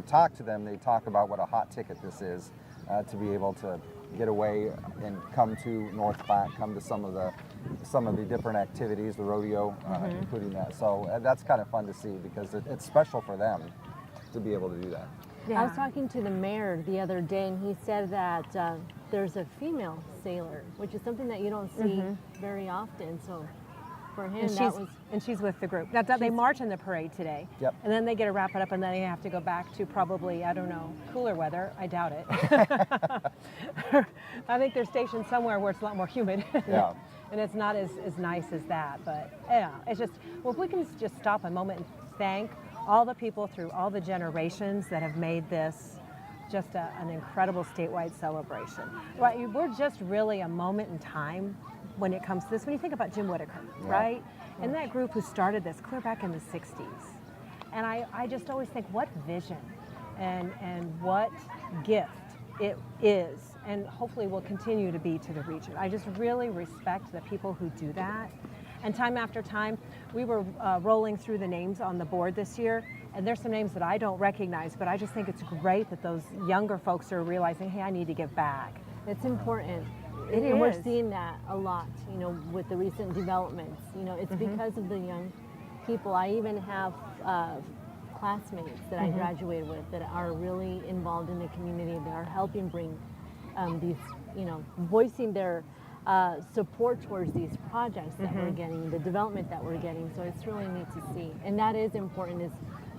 talk to them, they talk about what a hot ticket this is, to be able to get away and come to North Platte, come to some of the different activities, the rodeo, including that. So that's kind of fun to see because it's special for them to be able to do that. Yeah. I was talking to the mayor the other day, and he said that there's a female sailor, which is something that you don't see very often. So for him, and she's with the group. They march in the parade today. Yep. And then they get to wrap it up, and then they have to go back to probably, I don't know, cooler weather. I doubt it. I think they're stationed somewhere where it's a lot more humid. Yeah. And it's not as nice as that. But yeah, it's just, well, if we can just stop a moment and thank all the people through all the generations that have made this just an incredible statewide celebration. Right, we're just really a moment in time when it comes to this. When you think about Jim Whitaker, right? And that group who started this clear back in the 60s. And I just always think what vision and what gift it is, and hopefully will continue to be to the region. I just really respect the people who do that. And time after time, we were rolling through the names on the board this year, and there's some names that I don't recognize, but I just think it's great that those younger folks are realizing, hey, I need to give back. it's important. It and we're is. seeing that a lot, you know, with the recent developments. You know, it's because of the young people. I even have classmates that I graduated with that are really involved in the community. That are helping bring these, you know, voicing their support towards these projects that we're getting, the development that we're getting. So it's really neat to see, and that is important. Is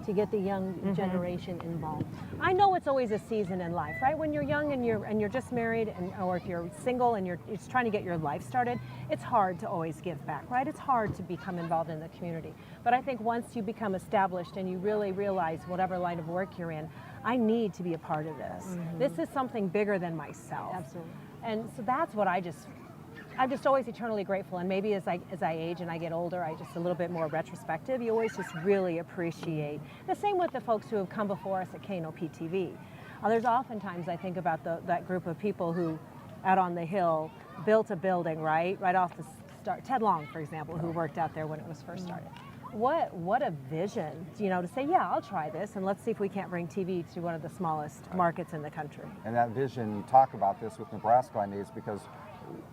to get the young generation involved. I know it's always a season in life, right? When you're young and you're just married, or if you're single and you're just trying to get your life started, it's hard to always give back, right? It's hard to become involved in the community. But I think once you become established and you really realize whatever line of work you're in, I need to be a part of this. This is something bigger than myself. Absolutely. And so that's what I'm just always eternally grateful. And maybe as I age and I get older, I just a little bit more retrospective. You always just really appreciate. The same with the folks who have come before us at KNOP TV. There's oftentimes I think about that group of people who, out on the hill, built a building right off the start. Ted Long, for example, who worked out there when it was first started. What a vision, you know, to say, yeah, I'll try this, and let's see if we can't bring TV to one of the smallest markets in the country. And that vision, you talk about this with NEBRASKAland Days, because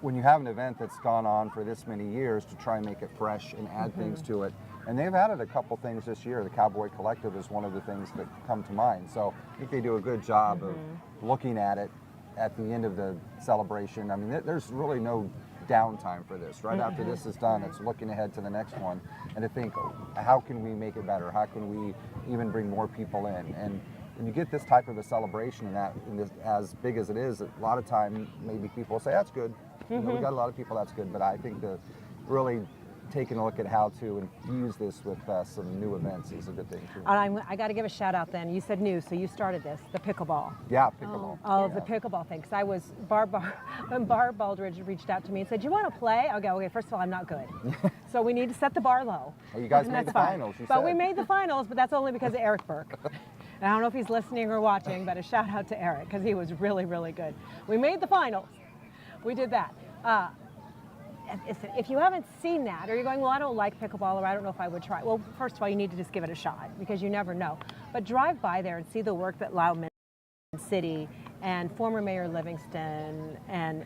when you have an event that's gone on for this many years, to try and make it fresh and add things to it, and they've added a couple things this year. The Cowboy Collective is one of the things that come to mind. So I think they do a good job of looking at it at the end of the celebration. I mean, there's really no downtime for this. Right after this is done, it's looking ahead to the next one and to think, how can we make it better? How can we even bring more people in? And when you get this type of a celebration and this, as big as it is, a lot of time maybe people say that's good. You know, we got a lot of people, that's good. But I think that really taking a look at how to infuse this with some new events is a good thing too. I got to give a shout out then. You said new, so you started this, the pickleball. Yeah, pickleball. The pickleball thing. Because I was, when Barb Baldridge reached out to me and said, "Do you want to play?" I'll go, okay, first of all, I'm not good. So we need to set the bar low. Well, you guys made the finals, you said. But we made the finals, but that's only because of Eric Burke. And I don't know if he's listening or watching, but a shout out to Eric, because he was really, really good. We made the finals. We did that. If you haven't seen that, or you're going, well, I don't like pickleball, or I don't know if I would try. Well, first of all, you need to just give it a shot, because you never know. But drive by there and see the work that Loudman City and former Mayor Livingston and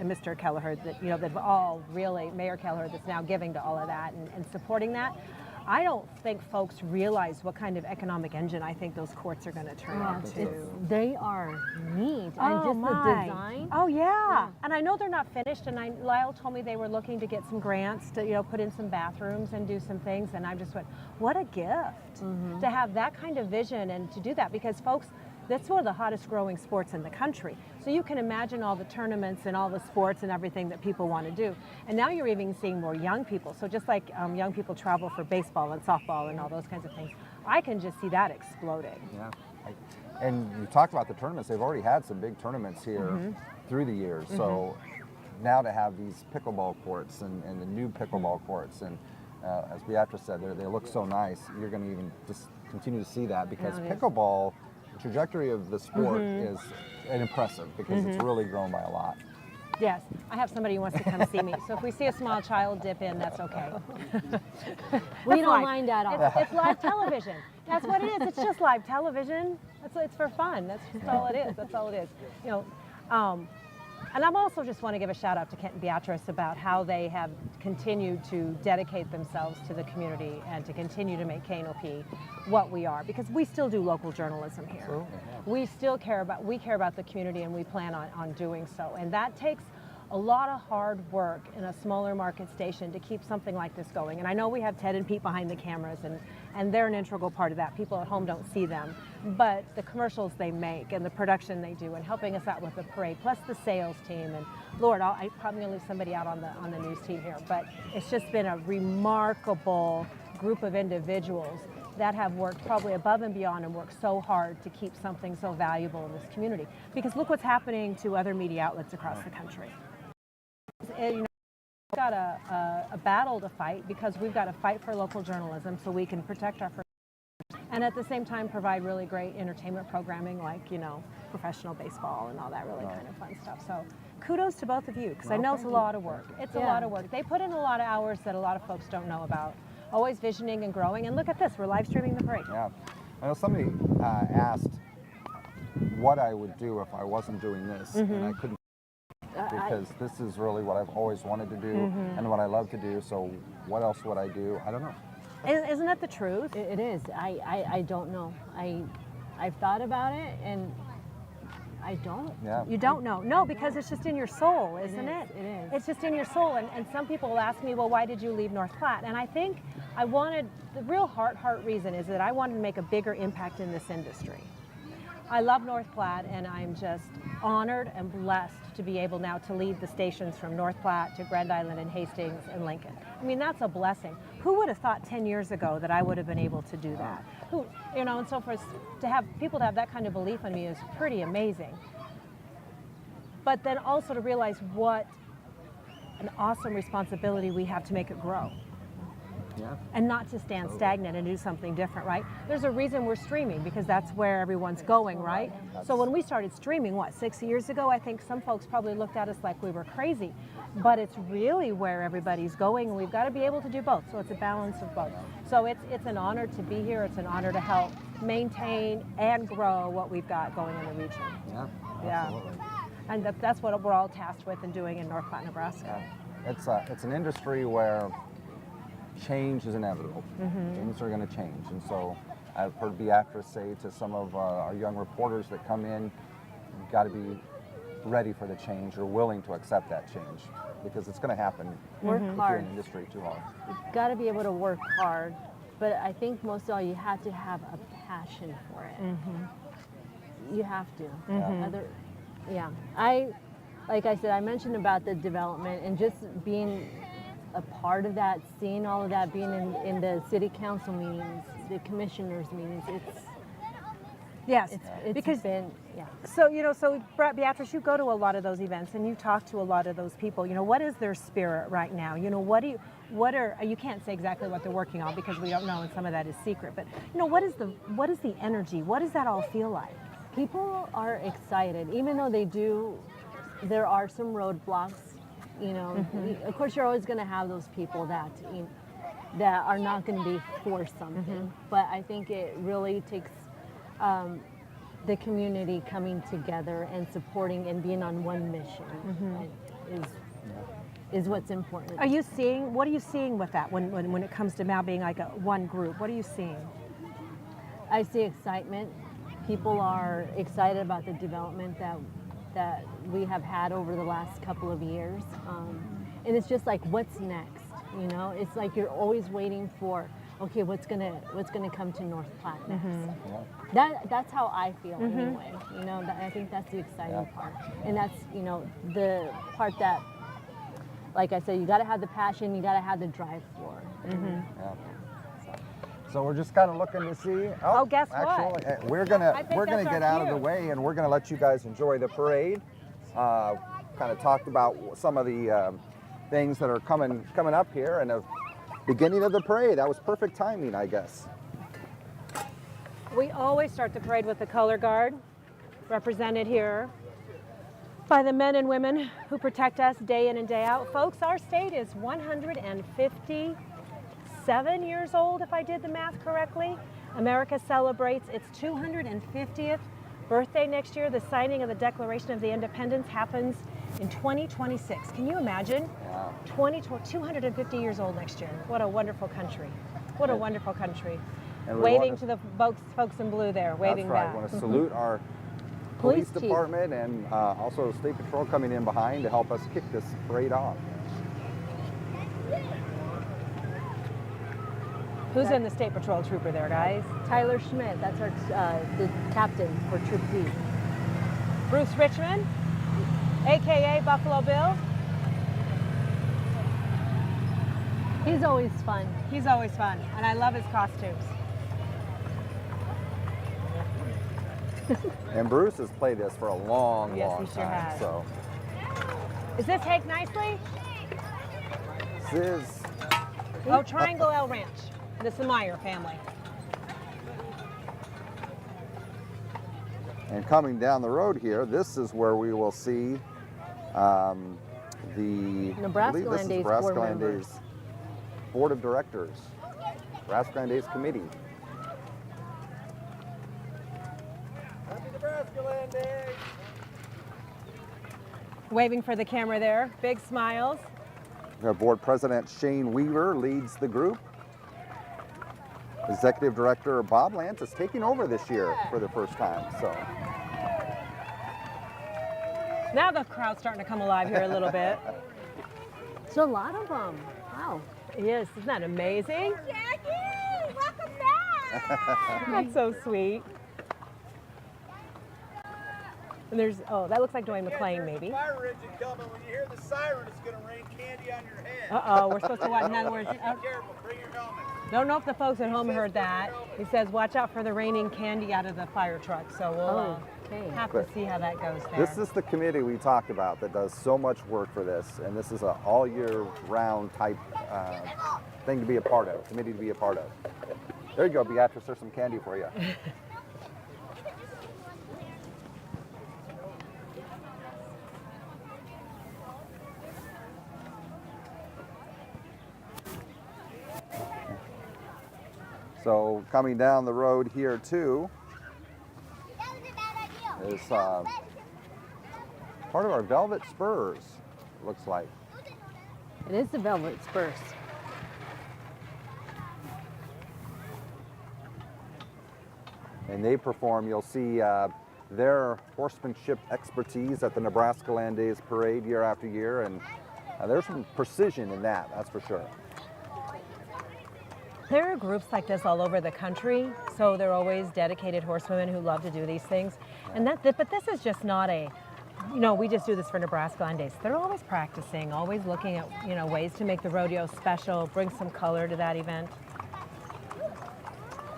Mr. Kelleher, that, you know, that all really, Mayor Kelleher, that's now giving to all of that and supporting that. I don't think folks realize what kind of economic engine I think those courts are going to turn into. They are neat. And just the design. Oh, yeah. And I know they're not finished, and Lyle told me they were looking to get some grants to, you know, put in some bathrooms and do some things, and I just went, what a gift to have that kind of vision and to do that, because folks, that's one of the hottest growing sports in the country. So you can imagine all the tournaments and all the sports and everything that people want to do. And now you're even seeing more young people. So just like young people travel for baseball and softball and all those kinds of things, I can just see that exploding. Yeah. And you talked about the tournaments. They've already had some big tournaments here through the years. So now to have these pickleball courts and the new pickleball courts, and as Beatrice said, they look so nice. You're going to even just continue to see that, because pickleball, the trajectory of the sport is impressive, because it's really grown by a lot. Yes, I have somebody who wants to come see me. So if we see a small child dip in, that's okay. We don't mind at all. It's live television. That's what it is. It's just live television. It's for fun. That's just all it is. That's all it is. You know, and I'm also just want to give a shout out to Kent and Beatrice about how they have continued to dedicate themselves to the community and to continue to make KNOP what we are, because we still do local journalism here. Absolutely, yeah. We still care about the community, and we plan on doing so. And that takes a lot of hard work in a smaller market station to keep something like this going. And I know we have Ted and Pete behind the cameras, and they're an integral part of that. People at home don't see them, but the commercials they make and the production they do and helping us out with the parade, plus the sales team. And Lord, I'm probably gonna leave somebody out on the news team here, but it's just been a remarkable group of individuals that have worked probably above and beyond and worked so hard to keep something so valuable in this community. Because look what's happening to other media outlets across the country. You know, we've got a battle to fight, because we've got to fight for local journalism so we can protect our and at the same time provide really great entertainment programming, like, you know, professional baseball and all that really kind of fun stuff. So kudos to both of you, because I know it's a lot of work. It's a lot of work. They put in a lot of hours that a lot of folks don't know about. Always visioning and growing. And look at this, we're live streaming the parade. Yeah. I know somebody asked what I would do if I wasn't doing this, and I couldn't, because this is really what I've always wanted to do and what I love to do. So what else would I do? I don't know. Isn't that the truth? It is. I don't know. I've thought about it, and I don't. Yeah. You don't know. No, because it's just in your soul, isn't it? It is. It's just in your soul. And some people will ask me, well, why did you leave North Platte? And I think I wanted, the real heart reason is that I wanted to make a bigger impact in this industry. I love North Platte, and I'm just honored and blessed to be able now to lead the stations from North Platte to Grand Island and Hastings and Lincoln. I mean, that's a blessing. Who would have thought 10 years ago that I would have been able to do that? Who, you know, and so to have people to have that kind of belief in me is pretty amazing. But then also to realize what an awesome responsibility we have to make it grow. Yeah. And not to stand stagnant and do something different, right? There's a reason we're streaming, because that's where everyone's going, right? So when we started streaming, what, 6 years ago, I think some folks probably looked at us like we were crazy. But it's really where everybody's going, and we've got to be able to do both. So it's a balance of both. So it's an honor to be here. It's an honor to help maintain and grow what we've got going in the region. Yeah, absolutely. And that's what we're all tasked with and doing in North Platte, Nebraska. Yeah. It's an industry where change is inevitable. Things are going to change, and so I've heard Beatrice say to some of our young reporters that come in, you've got to be ready for the change or willing to accept that change, because it's going to happen. Work if you're hard. in the industry too hard. You've got to be able to work hard, but I think most of all, you have to have a passion for it. You have to. Like I said, I mentioned about the development and just being a part of that, seeing all of that, being in the city council meetings, the commissioners meetings. It's because been, So, you know, so Beatrice, you go to a lot of those events and you talk to a lot of those people. You know, what is their spirit right now? You know, you can't say exactly what they're working on because we don't know, and some of that is secret. But you know, what is the energy? What does that all feel like? People are excited, even though there are some roadblocks. You know, of course, you're always going to have those people that are not going to be for something. But I think it really takes the community coming together and supporting and being on one mission is what's important. What are you seeing with that when it comes to now being like one group? What are you seeing? I see excitement. People are excited about the development that we have had over the last couple of years. And it's just like, what's next? You know, it's like you're always waiting for, okay, what's gonna come to North Platte next? That's how I feel anyway. You know, I think that's the exciting part, and that's, you know, the part that, like I said, you got to have the passion, you got to have the drive for. So we're just kind of looking to see. Oh, guess actually, what? We're gonna I think get that's out our of the cue. way, and we're gonna let you guys enjoy the parade. Kind of talked about some of the things that are coming up here, and the beginning of the parade. That was perfect timing, I guess. We always start the parade with the color guard, represented here by the men and women who protect us day in and day out. Folks, our state is 157 years old, if I did the math correctly. America celebrates its 250th birthday next year. The signing of the Declaration of the Independence happens in 2026. Can you imagine? Yeah. 250 years old next year. What a wonderful country. What a wonderful country. And we Waving want to the folks in blue there, waving That's right. back. I want to salute our Police police chief. department and also State Patrol coming in behind to help us kick this parade off. Who's in the State Patrol trooper there, guys? Tyler Schmidt, that's our the captain for Troop D. Bruce Richmond, AKA Buffalo Bill. He's always fun. He's always fun, and I love his costumes. And Bruce has played this for a long, Yes, long he sure time. has. So Is this Hake Nicely? this is Oh, Triangle L Ranch. This is the Meyer family. and coming down the road here, this is where we will see the I believe this is NEBRASKAland Days board NEBRASKAland members. Days Board of Directors, NEBRASKAland Days Committee. Happy NEBRASKAland Day! Waving for the camera there. Big smiles. Our board president Shane Weaver leads the group. Executive Director Bob Lance is taking over this year for the first time. So Now the crowd's starting to come alive here a little bit. There's a lot of them. Wow. Yes, isn't that amazing? Jackie! Welcome back! That's so sweet. And there's, oh, that looks like Dwayne McClain, maybe. Fire engine coming. When you hear the siren, it's going to rain candy on your head. Uh-oh, we're supposed to watch. In other words, Be careful. Bring your helmet. don't know if the folks at home heard that. He says, watch out for the raining candy out of the fire truck. So we'll Okay. have to see how that goes there. this is the committee we talked about that does so much work for this, and this is an all year round type thing to be a part of, committee to be a part of. There you go, Beatrice. There's some candy for you. So coming down the road here too is part of our Velvet Spurs, looks like. It is the Velvet Spurs. And they perform, you'll see their horsemanship expertise at the NEBRASKAland Days Parade year after year, and there's some precision in that, that's for sure. There are groups like this all over the country, so they're always dedicated horsewomen who love to do these things. And but this is just not a, we just do this for NEBRASKAland Days. They're always practicing, always looking at, ways to make the rodeo special, bring some color to that event.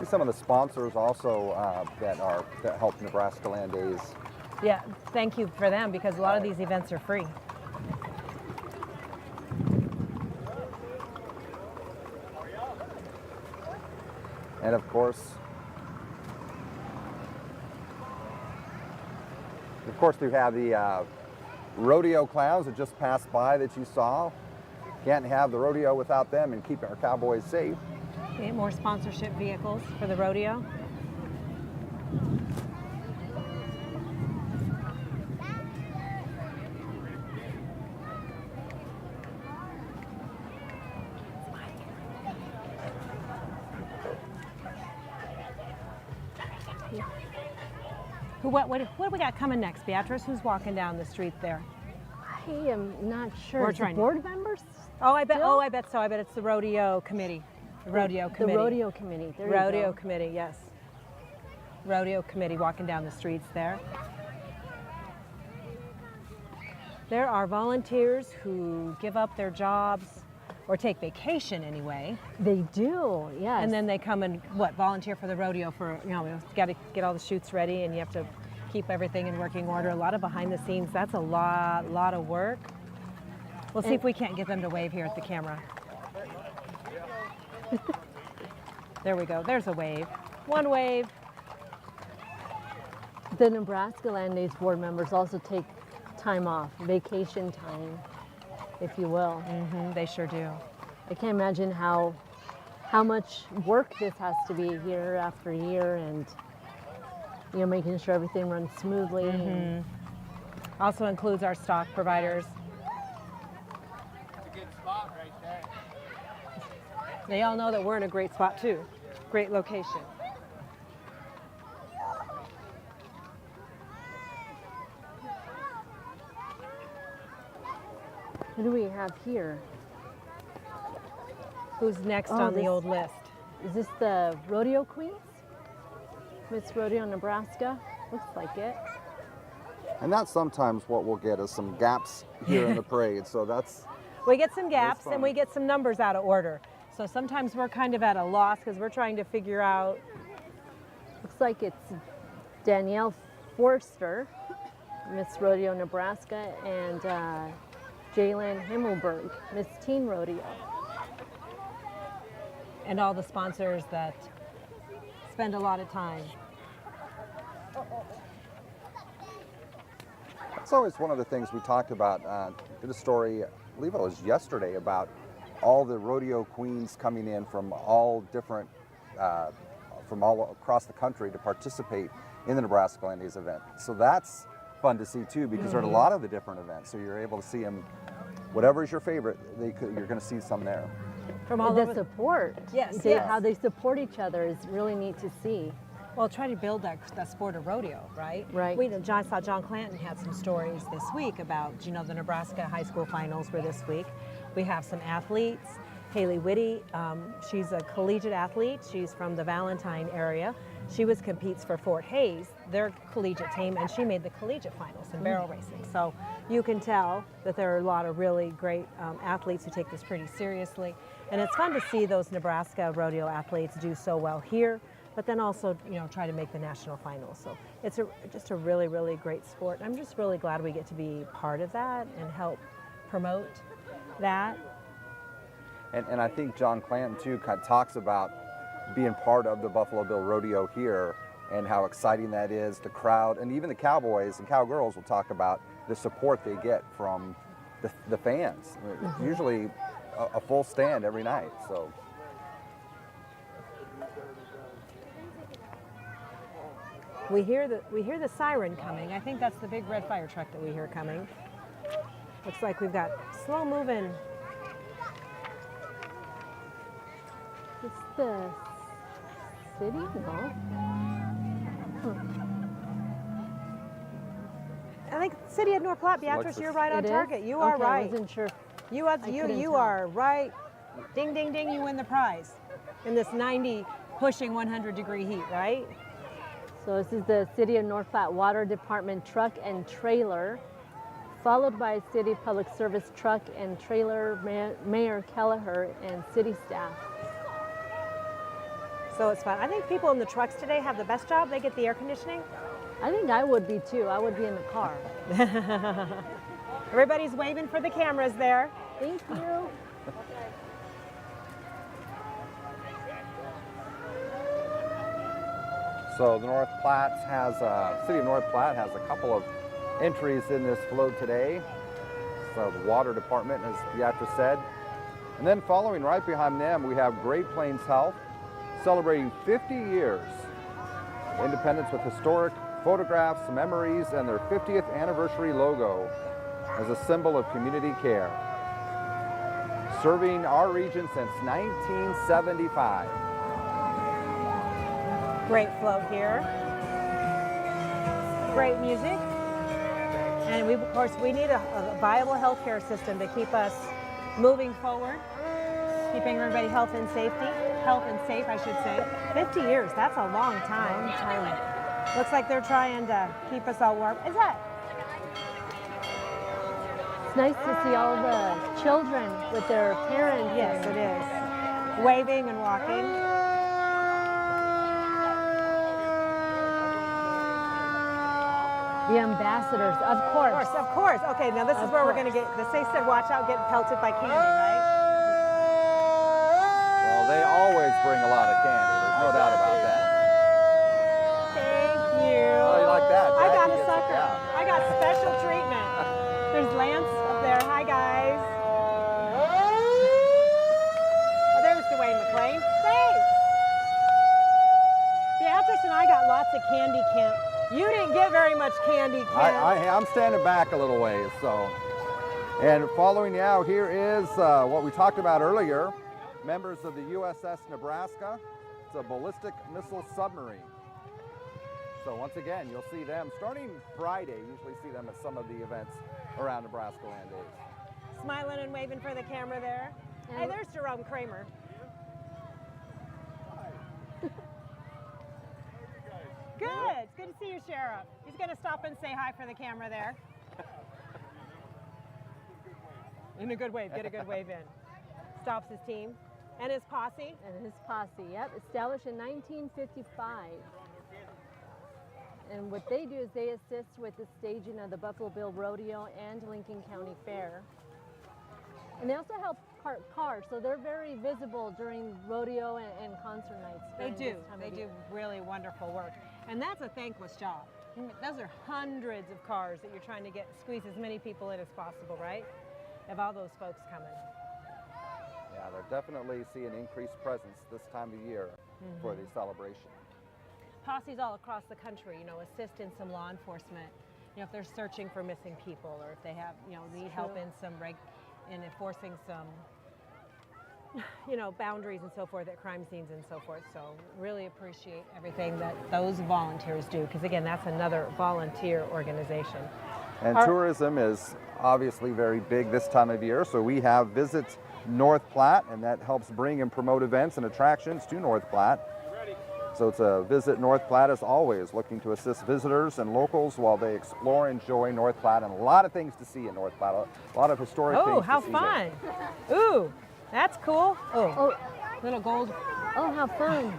See some of the sponsors also that help NEBRASKAland Days. Yeah, thank you for them because a lot of these events are free. And of course, we have the rodeo clowns that just passed by that you saw. Can't have the rodeo without them and keeping our cowboys safe. Okay, more sponsorship vehicles for the rodeo. What do we got coming next, Beatrice? Who's walking down the street there? I am not sure. We're Is the trying to- board members? Oh, I bet. Still? Oh, I bet so. I bet it's the rodeo committee. The rodeo committee. The rodeo committee. There you Rodeo go. committee. Yes. Rodeo committee walking down the streets there. There are volunteers who give up their jobs or take vacation anyway, They do, yes. and then they come and volunteer for the rodeo for we got to get all the chutes ready, and you have to keep everything in working order. A lot of behind the scenes. That's a lot of work. We'll see if we can't get them to wave here at the camera. There we go. There's a wave. One wave. The NEBRASKAland Days board members also take time off, vacation time, if you will. They sure do. I can't imagine how how much work this has to be year after year, and making sure everything runs smoothly. And Also includes our stock providers. It's a good spot right there. They all know that we're in a great spot too. Great location. Who do we have here? Who's next Oh, on the this- old list? Is this the Rodeo Queens? Miss Rodeo, Nebraska? Looks like it. And that's sometimes what we'll get is some gaps here in the parade. So that's We get some gaps fun. and we get some numbers out of order. So sometimes we're kind of at a loss because we're trying to figure out. Looks like it's Danielle Forster, Miss Rodeo, Nebraska, and Jalen Himmelberg, Miss Teen Rodeo. And all the sponsors that spend a lot of time. That's always one of the things we talked about. Did a story, I believe it was yesterday, about all the rodeo queens coming in from all different, from all across the country to participate in the NEBRASKAland Days event. So that's fun to see too, because there are a lot of the different events. So you're able to see them, whatever is your favorite, you're going to see some there. From all The over. support. Yes, They- yes. How they support each other is really neat to see. Well, try to build that sport of rodeo, right? Right. I saw John Clanton had some stories this week about, the Nebraska high school finals were this week. We have some athletes. Haley Whitty, she's a collegiate athlete. She's from the Valentine area. She competes for Fort Hays, their collegiate team, and she made the collegiate finals in barrel racing. So you can tell that there are a lot of really great athletes who take this pretty seriously. And it's fun to see those Nebraska rodeo athletes do so well here, but then also, try to make the national finals. So it's just a really, really great sport. I'm just really glad we get to be part of that and help promote that. And I think John Clanton too kind of talks about being part of the Buffalo Bill Rodeo here and how exciting that is. The crowd and even the cowboys and cowgirls will talk about the support they get from the fans. It's usually a full stand every night. So. We hear the siren coming. I think that's the big red fire truck that we hear coming. Looks like we've got slow moving. It's the city? No. I think City of North Platte, Beatrice, Alexis. you're right on It is? target. You are Okay, right. I wasn't sure. You couldn't tell. are right. Ding, ding, ding, you win the prize in this 90 pushing 100-degree heat, right? So this is the City of North Platte Water Department truck and trailer, followed by City Public Service truck and trailer, Mayor Kelleher and city staff. So it's fun. I think people in the trucks today have the best job. They get the air conditioning. I think I would be too. I would be in the car. Everybody's waving for the cameras there. Thank you. So the City of North Platte has a couple of entries in this float today. So the Water Department, as Beatrice said. And then following right behind them, we have Great Plains Health, celebrating 50 years. Independence with historic photographs, memories, and their 50th anniversary logo as a symbol of community care. Serving our region since 1975. Great float here. Great music. And of course, we need a viable healthcare system to keep us moving forward, keeping everybody health and safe, I should say. 50 years, that's a long time. Looks like they're trying to keep us all warm. Is that? It's nice to see all the children with their parents. Yes, it is. Waving and walking. The ambassadors, of course. Of course. Okay, now this is where we're going to get, they said watch out getting pelted by candy, right? Well, they always bring a lot of candy. There's no doubt about that. Thank you. Oh, you like that? I got Jackie a gets it sucker. down. I got special treatment. There's Lance up there. Hi, guys. Oh, there's Dwayne McClain. get very much candy, Ken. I'm standing back a little ways, so. And following you out here is what we talked about earlier, members of the USS Nebraska. It's a ballistic missile submarine. So once again, you'll see them starting Friday. Usually see them at some of the events around NEBRASKAland days. Smiling and waving for the camera there. Hey, there's Jerome Kramer. Good. It's good to see you, Sheriff. He's going to stop and say hi for the camera there. In a good wave. Get a good wave in. Stops his team and his posse. And his posse, yep, established in 1955. And what they do is they assist with the staging of the Buffalo Bill Rodeo and Lincoln County Fair. And they also help park cars, so they're very visible during rodeo and concert nights. They do. They do really wonderful work. And that's a thankless job. Those are hundreds of cars that you're trying to squeeze as many people in as possible, right? Of all those folks coming. Yeah, they're definitely see an increased presence this time of year for the celebration. Posses all across the country, assist in some law enforcement. If they're searching for missing people, or if they have, need help in in enforcing some, boundaries and so forth at crime scenes and so forth. So really appreciate everything that those volunteers do, because again, that's another volunteer organization. And tourism is obviously very big this time of year, so we have Visit North Platte, and that helps bring and promote events and attractions to North Platte. So it's a Visit North Platte, as always, looking to assist visitors and locals while they explore and enjoy North Platte, and a lot of things to see in North Platte, a lot of historic things Oh, how to see fun. there. Ooh, that's cool. Oh, little gold. Oh, how fun.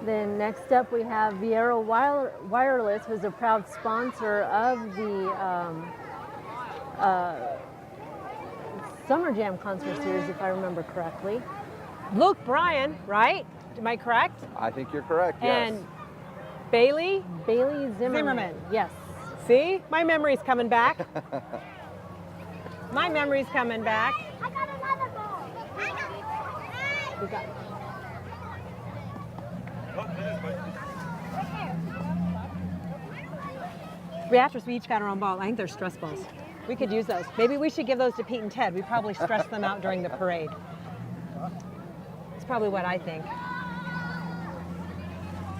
Then next up we have Viera Wireless, who's a proud sponsor of the Summer Jam concert series, if I remember correctly. Luke Bryan, right? Am I correct? I think you're correct, yes. And Bailey Zimmerman. Yes. See? My memory's coming back. My memory's coming back. I got another ball. We got Beatrice, we each got our own ball. I think they're stress balls. We could use those. Maybe we should give those to Pete and Ted. We probably stress them out during the parade. It's probably what I think.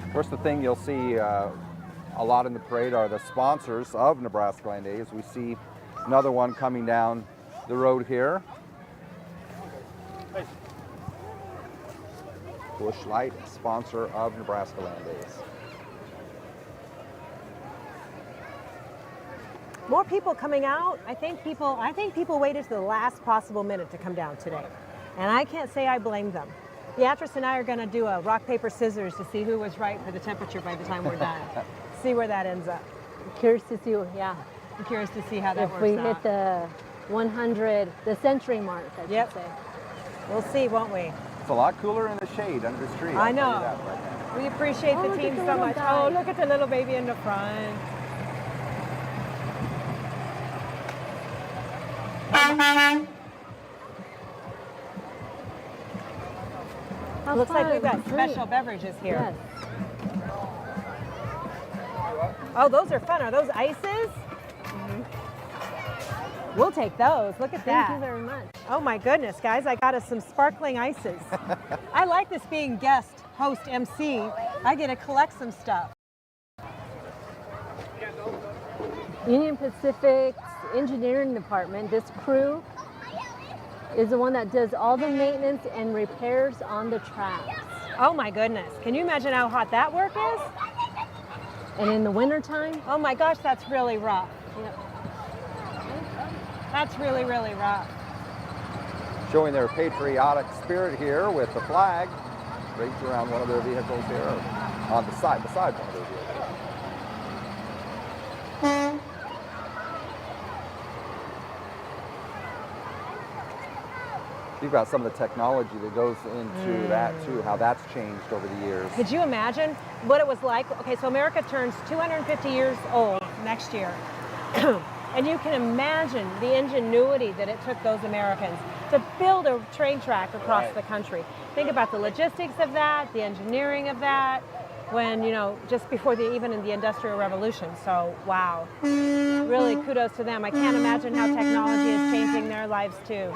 Of course, the thing you'll see a lot in the parade are the sponsors of NEBRASKAland Days. We see another one coming down the road here. Busch Light, sponsor of NEBRASKAland Days. More people coming out. I think people waited to the last possible minute to come down today. And I can't say I blame them. Beatrice and I are going to do a rock, paper, scissors to see who was right for the temperature by the time we're done. See where that ends up. curious to see, yeah. I'm curious to see how that if works we out. hit the 100, the century mark, I should say. We'll see, won't we? It's a lot cooler in the shade under this tree. I know. I'll tell you that right now. We appreciate the look team at the so little much. guy. Oh, look at the little baby in the front. Looks like we've got special beverages here. Yes. Oh, those are fun. Are those ices? Mm-hmm. We'll take those. Look at that. Thank you very much. Oh my goodness, guys, I got us some sparkling ices. I like this being guest, host, MC. I get to collect some stuff. Union Pacific's engineering department, this crew is the one that does all the maintenance and repairs on the tracks. Oh my goodness. Can you imagine how hot that work is? And in the wintertime, Oh my gosh, that's really rough. yep. That's really, really rough. Showing their patriotic spirit here with the flag draped around one of their vehicles here, on the side, beside one of their vehicles. You've got some of the technology that goes into that too, how that's changed over the years. Could you imagine what it was like? Okay, so America turns 250 years old next year. And you can imagine the ingenuity that it took those Americans. to build a train track across Right. the country. Think about the logistics of that, the engineering of that, when, you know, just before even in the Industrial Revolution. So, wow. Really kudos to them. I can't imagine how technology is changing their lives too.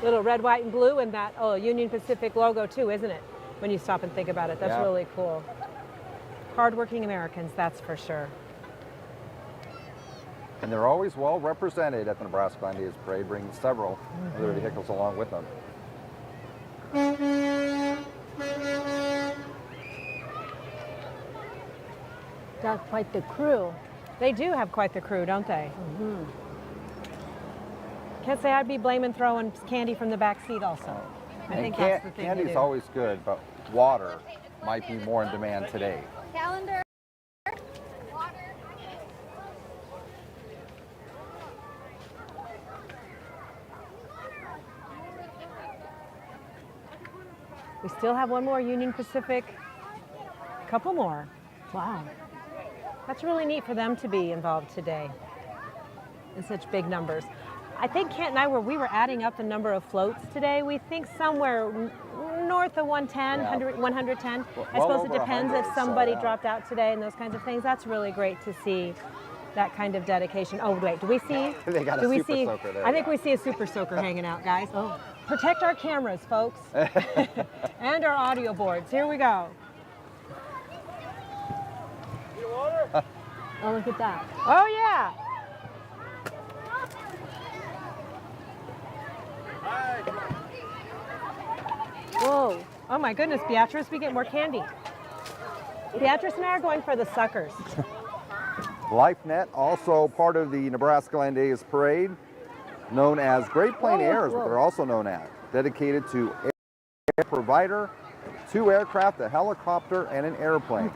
Little red, white, and blue, and that Union Pacific logo too, isn't it? When you stop and think about it, that's Yeah. really cool. Hardworking Americans, that's for sure. And they're always well represented at the Nebraska Days Parade, bringing several other vehicles along with them. Got quite the crew. They do have quite the crew, don't they? Can't say I'd be blaming throwing candy from the back seat also. I think that's the thing to Candy's do. always good, but water might be more in demand today. Calendar. We still have one more Union Pacific, a couple more. Wow. That's really neat for them to be involved today in such big numbers. I think Kent and I we were adding up the number of floats today. We think somewhere north of 110, Yeah. 110. Well I suppose it over depends 100, if somebody so, yeah. dropped out today and those kinds of things. That's really great to see that kind of dedication. Oh, wait, do we see? They got a do we super see? soaker there, I think yeah. we see a super soaker hanging out, guys. Oh, protect our cameras, folks, and our audio boards. Here we go. Oh, look at that. Oh, yeah. Whoa. Oh, my goodness, Beatrice, we get more candy. Beatrice and I are going for the suckers. LifeNet, also part of the Nebraskaland Days Parade, known as Great Plain Whoa, Air is what whoa. they're also known as. Dedicated to air provider, 2 aircraft, a helicopter, and an airplane.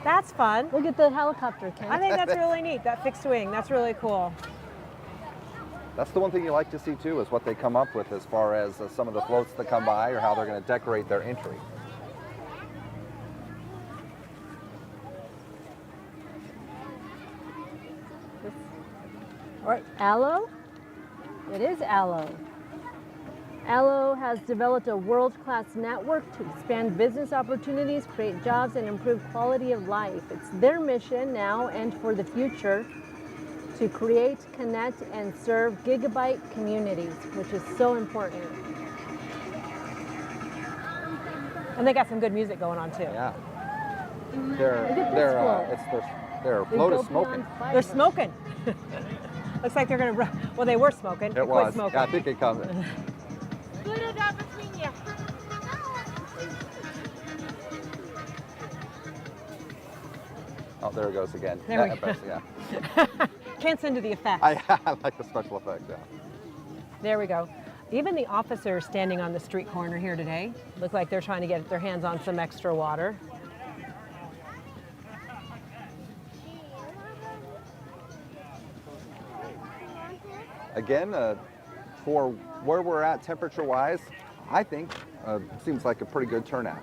That's fun. Look at the helicopter, Ken. I think that's really neat, that fixed wing. That's really cool. That's the one thing you like to see too, is what they come up with as far as some of the floats that come by or how they're going to decorate their entry. Or Aloe? It is Aloe. Aloe has developed a world-class network to expand business opportunities, create jobs, and improve quality of life. It's their mission now and for the future to create, connect, and serve gigabyte communities, which is so important. And they got some good music going on, too. Yeah. Look at this float. Their They float go is smoking. on fire. They're smoking. Looks like they're going to, well, they were smoking. They It quit was. smoking. Yeah, I think it comes. Put it up between you. Oh, there it goes again. There we Yeah, go. yeah. Can't send to the effect. I like the special effects, yeah. There we go. Even the officers standing on the street corner here today look like they're trying to get their hands on some extra water. Again, for where we're at temperature-wise, I think seems like a pretty good turnout.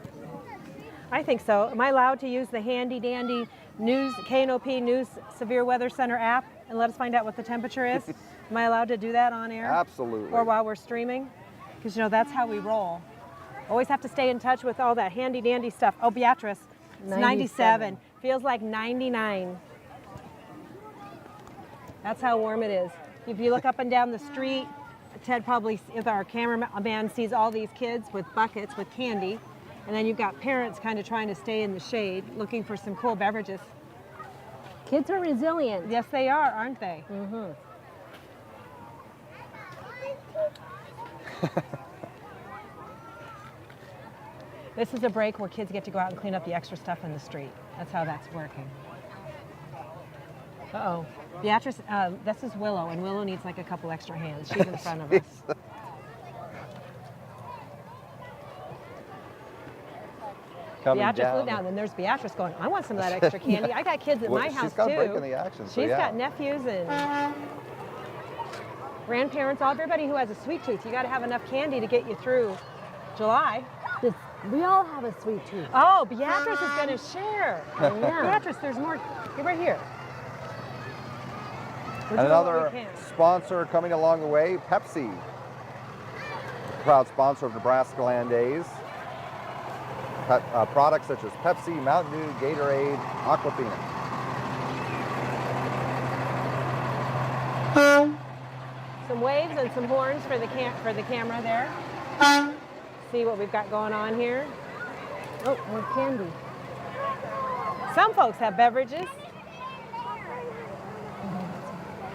I think so. Am I allowed to use the handy dandy news KNOP News Severe Weather Center app and let us find out what the temperature is? Am I allowed to do that on air? Absolutely. Or while we're streaming? Because, you know, that's how we roll. Always have to stay in touch with all that handy dandy stuff. Oh, Beatrice, it's 97. Feels like 99. That's how warm it is. If you look up and down the street, Ted probably, if our cameraman sees all these kids with buckets with candy, and then you've got parents kind of trying to stay in the shade, looking for some cool beverages. Kids are resilient. Yes, they are, aren't they? Mm-hmm. This is a break where kids get to go out and clean up the extra stuff in the street. That's how that's working. Uh-oh. Beatrice, this is Willow, and Willow needs like a couple extra hands. She's in front of us. coming Beatrice down. now. Then there's Beatrice going, I want some of that extra candy. I got kids at Well, my house she's got too. breaking the action, so She's yeah. got nephews and grandparents, everybody who has a sweet tooth. You got to have enough candy to get you through July. We all have a sweet tooth. Oh, Beatrice is going to share. Yeah. Beatrice, there's more. Get right here. We're And doing what we another can. sponsor coming along the way, Pepsi. Proud sponsor of NEBRASKAland Days. Products such as Pepsi, Mountain Dew, Gatorade, Aquafina. Some waves and some horns for the camera there. See what we've got going on here. Oh, more candy. Some folks have beverages.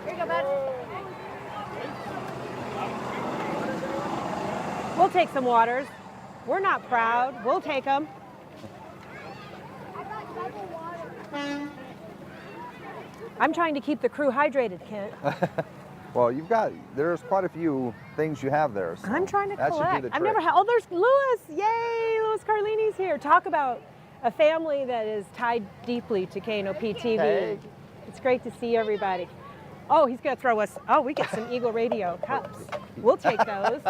Here you go, bud. We'll take some waters. We're not proud. We'll take them. I got double water. I'm trying to keep the crew hydrated, Kent. Well, there's quite a few things you have there. So I'm trying to that collect. should be the I've never trick. had. Oh, there's Louis! Yay, Louis Carlini's here. Talk about a family that is tied deeply to KNOP TV. Hey. It's great to see everybody. Oh, he's gonna throw us. Oh, we get some Eagle Radio cups. We'll take those.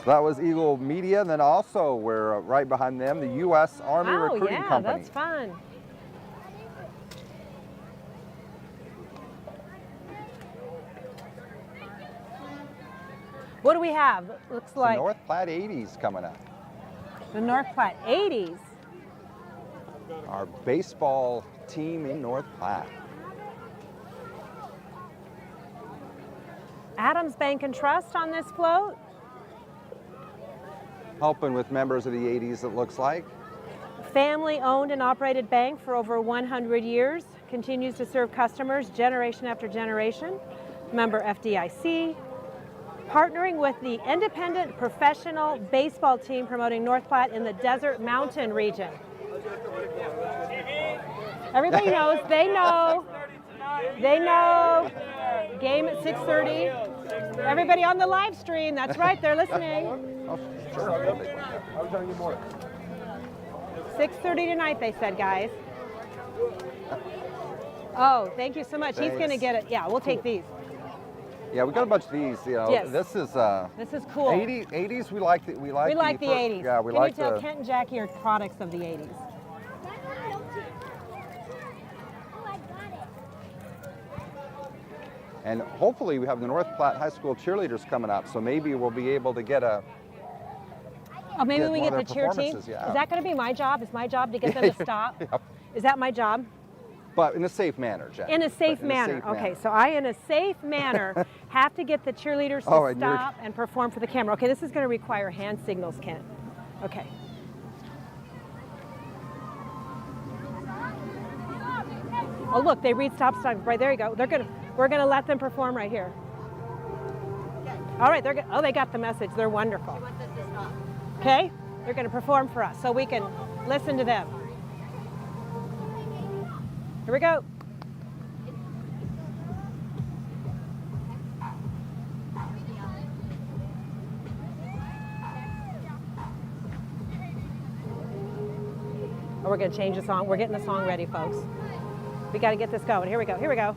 So that was Eagle Media, and then also we're right behind them, the U.S. Army Oh Recruiting yeah, Company. that's fun. What do we have? Looks The like North Platte 80s coming up. the North Platte 80s. Our baseball team in North Platte. Adams Bank and Trust on this float. Helping with members of the 80s, it looks like. Family owned and operated bank for over 100 years. Continues to serve customers generation after generation. Member FDIC. Partnering with the independent professional baseball team promoting North Platte in the Desert Mountain region. Everybody knows, they know. They know. Game at 6:30. Everybody on the live stream, that's right, they're listening. Oh, sure. 6:30 tonight, they said, guys. Oh, thank you so much. He's going to Thanks. get it. Yeah, we'll take these. Yeah, we got a bunch of these. You know, Yes. this is This is cool. 80s. We like the We like the 80s. Yeah, we Can like you tell the. Kent and Jackie are products of the 80s? Oh, I got it. And hopefully we have the North Platte High School cheerleaders coming up, so maybe we'll be able to get a. Oh, maybe Get we one get of the their cheer team? performances, yeah. Is that going to be my job? Is my job to get them to stop? Yep. Is that my job? But in a safe manner, Jack. In a safe But manner. Okay, so I, in a safe manner, have to get the cheerleaders to Oh, and you're- stop and perform for the camera. Okay, this is going to require hand signals, Kent. Okay. Oh, look, they read stop sign. Right, there you go. We're going to let them perform right here. All right, they got the message. They're wonderful. Okay? They're going to perform for us so we can listen to them. Here we go. Oh, we're going to change the song. We're getting the song ready, folks. We got to get this going. Here we go. Here we go.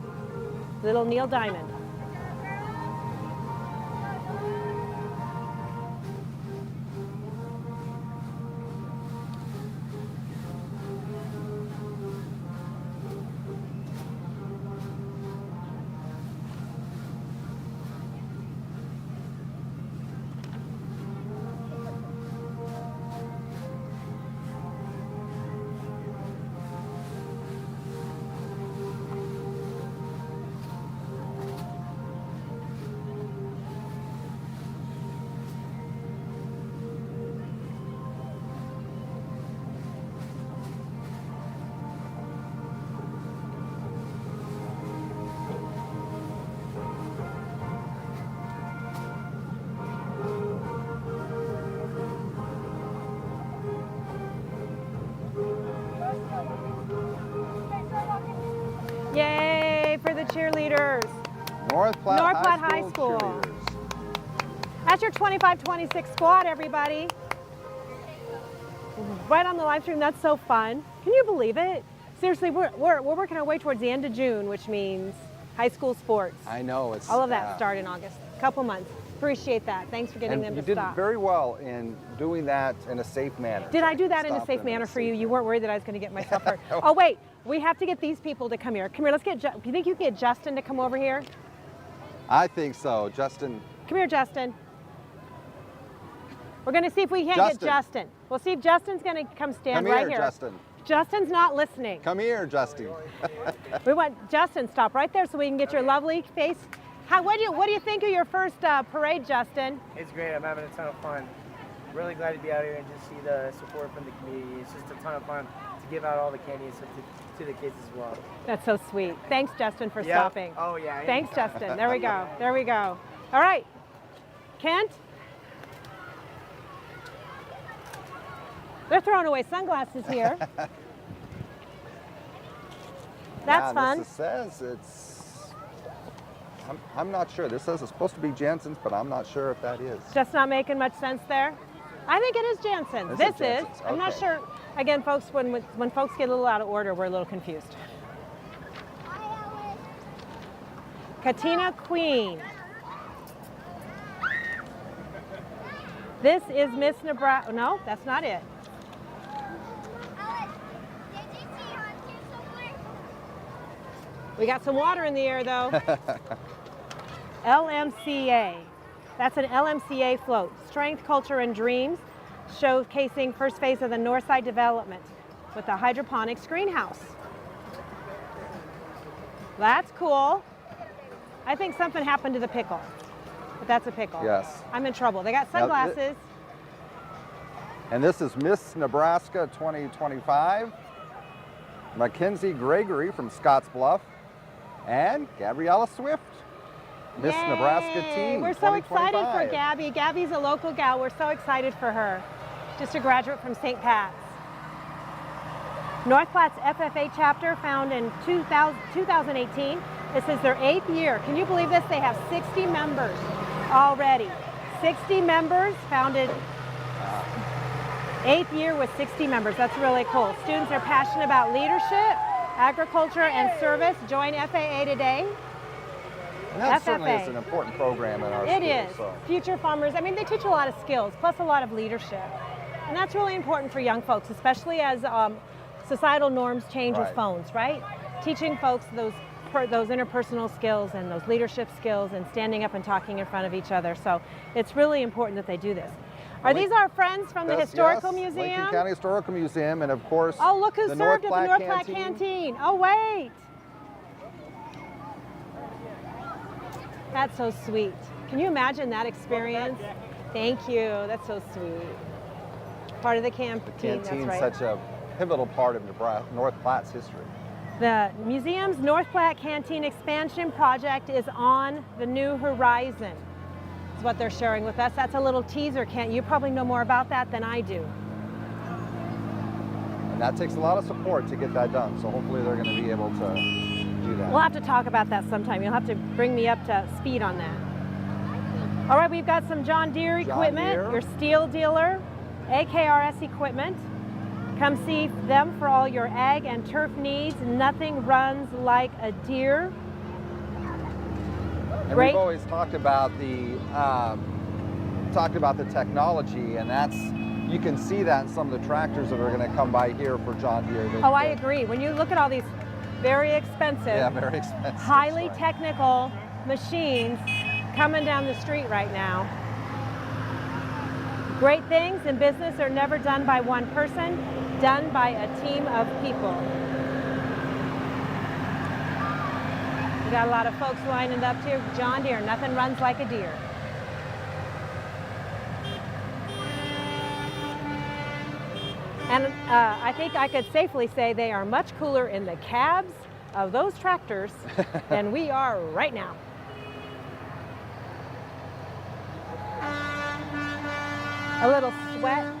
Little Neil Diamond. Yay for the cheerleaders. North Platte, North Platte High High School. School cheerleaders. That's your 25-26 squad, everybody. right on the live stream. That's so fun. Can you believe it? Seriously, we're working our way towards the end of June, which means high school sports. I know. It's All of that start in August. Couple months. Appreciate that. Thanks for getting And them you to did stop. very well in doing that in a safe manner. Did I do that in a Stop safe them manner a for you? safe You manner. weren't worried that I was going to get myself hurt. Oh wait, we have to get these people to come here. Come here. Let's get. Do you think you can get Justin to come over here? I think so, Justin. Come here, Justin. We're going to see if we can't Justin. get Justin. We'll see if Justin's going to come stand Come right here, Justin. Justin's not listening. Come here, Justin. We want Justin stop right there so we can get your lovely face. What do you think of your first parade, Justin? It's great. I'm having a ton of fun. Really glad to be out here and just see the support from the community. It's just a ton of fun to give out all the candy and stuff to the kids as well. That's so sweet. Thanks, Justin, for Yep. stopping. Oh, yeah. Thanks, anytime. Justin. There we go. There we go. All right. Kent? They're throwing away sunglasses here. That's fun. This says it's. I'm not sure. This says it's supposed to be Jansen's, but I'm not sure if that is. Just not making much sense there. I think it is Jansen's. Is This it is. Jansen's? I'm not Okay. sure. Again, folks, when folks get a little out of order, we're a little confused. Katina Queen. This is Miss Nebraska. No, that's not it. Alex, did you see Hunter somewhere? We got some water in the air, though. LMCA. That's an LMCA float. Strength, Culture, and Dreams, showcasing first phase of the Northside development with the hydroponics greenhouse. That's cool. I think something happened to the pickle, but that's a pickle. Yes. I'm in trouble. They got Now, sunglasses. And this is Miss Nebraska 2025. Mackenzie Gregory from Scottsbluff and Gabriella Swift, Miss Yay! Nebraska Team We're so excited for 2025. Gabby. Gabby's a local gal. We're so excited for her. Just a graduate from St. Pat's. North Platte's FFA chapter, found in 2018. This is their 8th year. Can you believe this? They have 60 members already. 60 members, founded 8th year with 60 members. That's really cool. Students are passionate about leadership, agriculture, and service. Join FAA today. And that certainly FFA. is an important program in our It school. is. So. Future farmers, I mean, they teach a lot of skills, plus a lot of leadership. And that's really important for young folks, especially as societal norms change with Right. phones, right? Teaching folks those interpersonal skills and those leadership skills and standing up and talking in front of each other. So it's really important that they do this. Are these our friends from the Yes, Historical yes, Museum? Lincoln County Historical Museum, and of course, Oh, look who the served at the North Platte Canteen. Canteen. Oh, wait. That's so sweet. Can you imagine that experience? Thank you. That's so sweet. Part of the canteen, Canteen, that's right. such a pivotal part of Nebraska, North Platte's history. The museum's North Platte Canteen expansion project is on the new horizon. Is what they're sharing with us. That's a little teaser, Kent. You probably know more about that than I do. And that takes a lot of support to get that done. So hopefully they're going to be able to do that. We'll have to talk about that sometime. You'll have to bring me up to speed on that. All right, we've got some John Deere equipment, Deere. your steel dealer, AKRS equipment. Come see them for all your ag and turf needs. Nothing runs like a Deere. And Great. we've always talked about the technology, and that's, you can see that in some of the tractors that are going to come by here for John Deere. Oh, I agree. When you look at all these very expensive, Yeah, very expensive. highly Right. technical machines coming down the street right now. Great things in business are never done by one person, done by a team of people. We got a lot of folks lining up here. John Deere, nothing runs like a deer. And I think I could safely say they are much cooler in the cabs of those tractors than we are right now. A little sweat.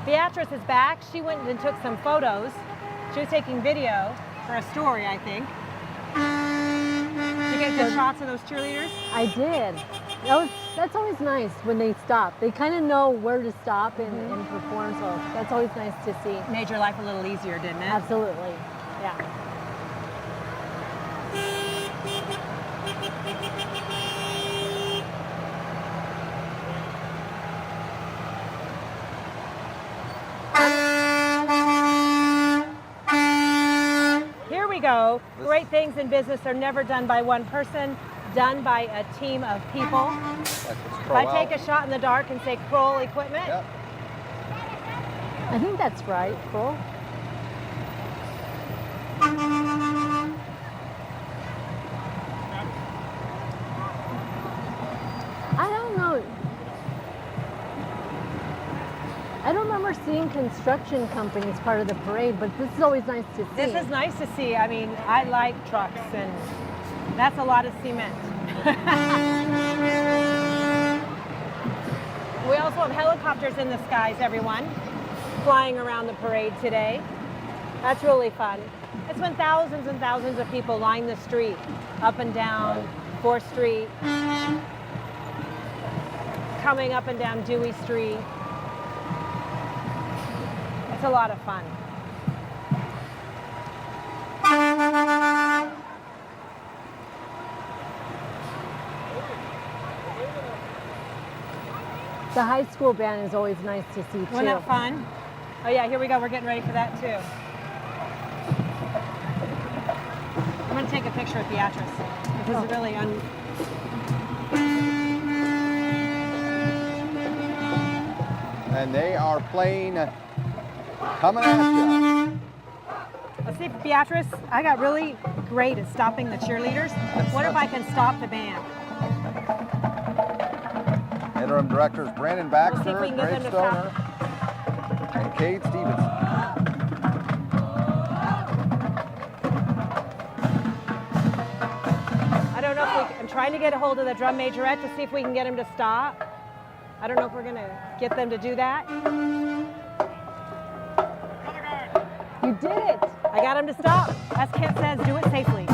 Beatrice is back. She went and took some photos. She was taking video for a story, I think. Did you get good shots of those cheerleaders? I did. Those That's always nice when they stop. They kind of know where to stop and perform, so that's always nice to see. Made your life a little easier, didn't it? Absolutely, yeah. Here we go. Great things in business are never done by one person, done by a team of people. If I take a shot in the dark and say Kroll Equipment, Yep. I think that's right, cool. I don't know. I don't remember seeing construction companies part of the parade, but this is always nice to see. this is nice to see. I mean, I like trucks, and that's a lot of cement. We also have helicopters in the skies, everyone, flying around the parade today. That's really fun. It's when thousands and thousands of people line the street, up and down 4th Street, coming up and down Dewey Street. It's a lot of fun. The high school band is always nice to see too. Wasn't that fun? Oh yeah, here we go. We're getting ready for that too. I'm going to take a picture of Beatrice because it's really And they are playing Coming At Ya. Let's see, Beatrice, I got really great at stopping the cheerleaders. What if I can stop the band? Interim directors Brandon Baxter, We'll see if we can get Greg them to Stoner, and Cade Stevenson. I don't know if I'm trying to get a hold of the drum majorette to see if we can get him to stop. I don't know if we're going to get them to do that. You did it! I got him to stop. As Kent says, do it safely.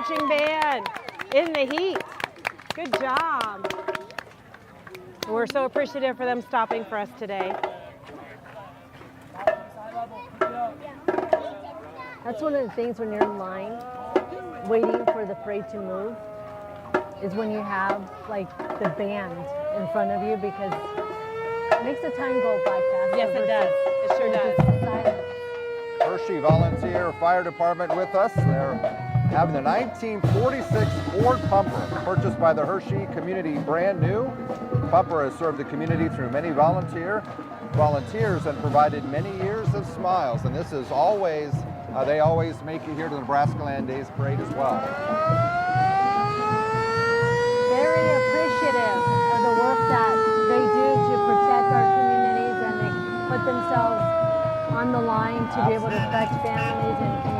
marching band in the heat. Good job. We're so appreciative for them stopping for us today. That's one of the things when you're in line, waiting for the parade to move, is when you have like the band in front of you, because it makes the time go by faster. Yes, it does. It sure does. Hershey Volunteer Fire Department with us. They're having the 1946 Ford Pumper, purchased by the Hershey community, brand new. Pumper has served the community through many volunteers and provided many years of smiles. And this is always, they always make it here to the NEBRASKAland Days Parade as well. Very appreciative of the work that they do to protect our communities, and they put themselves on the line to be able to affect families and communities.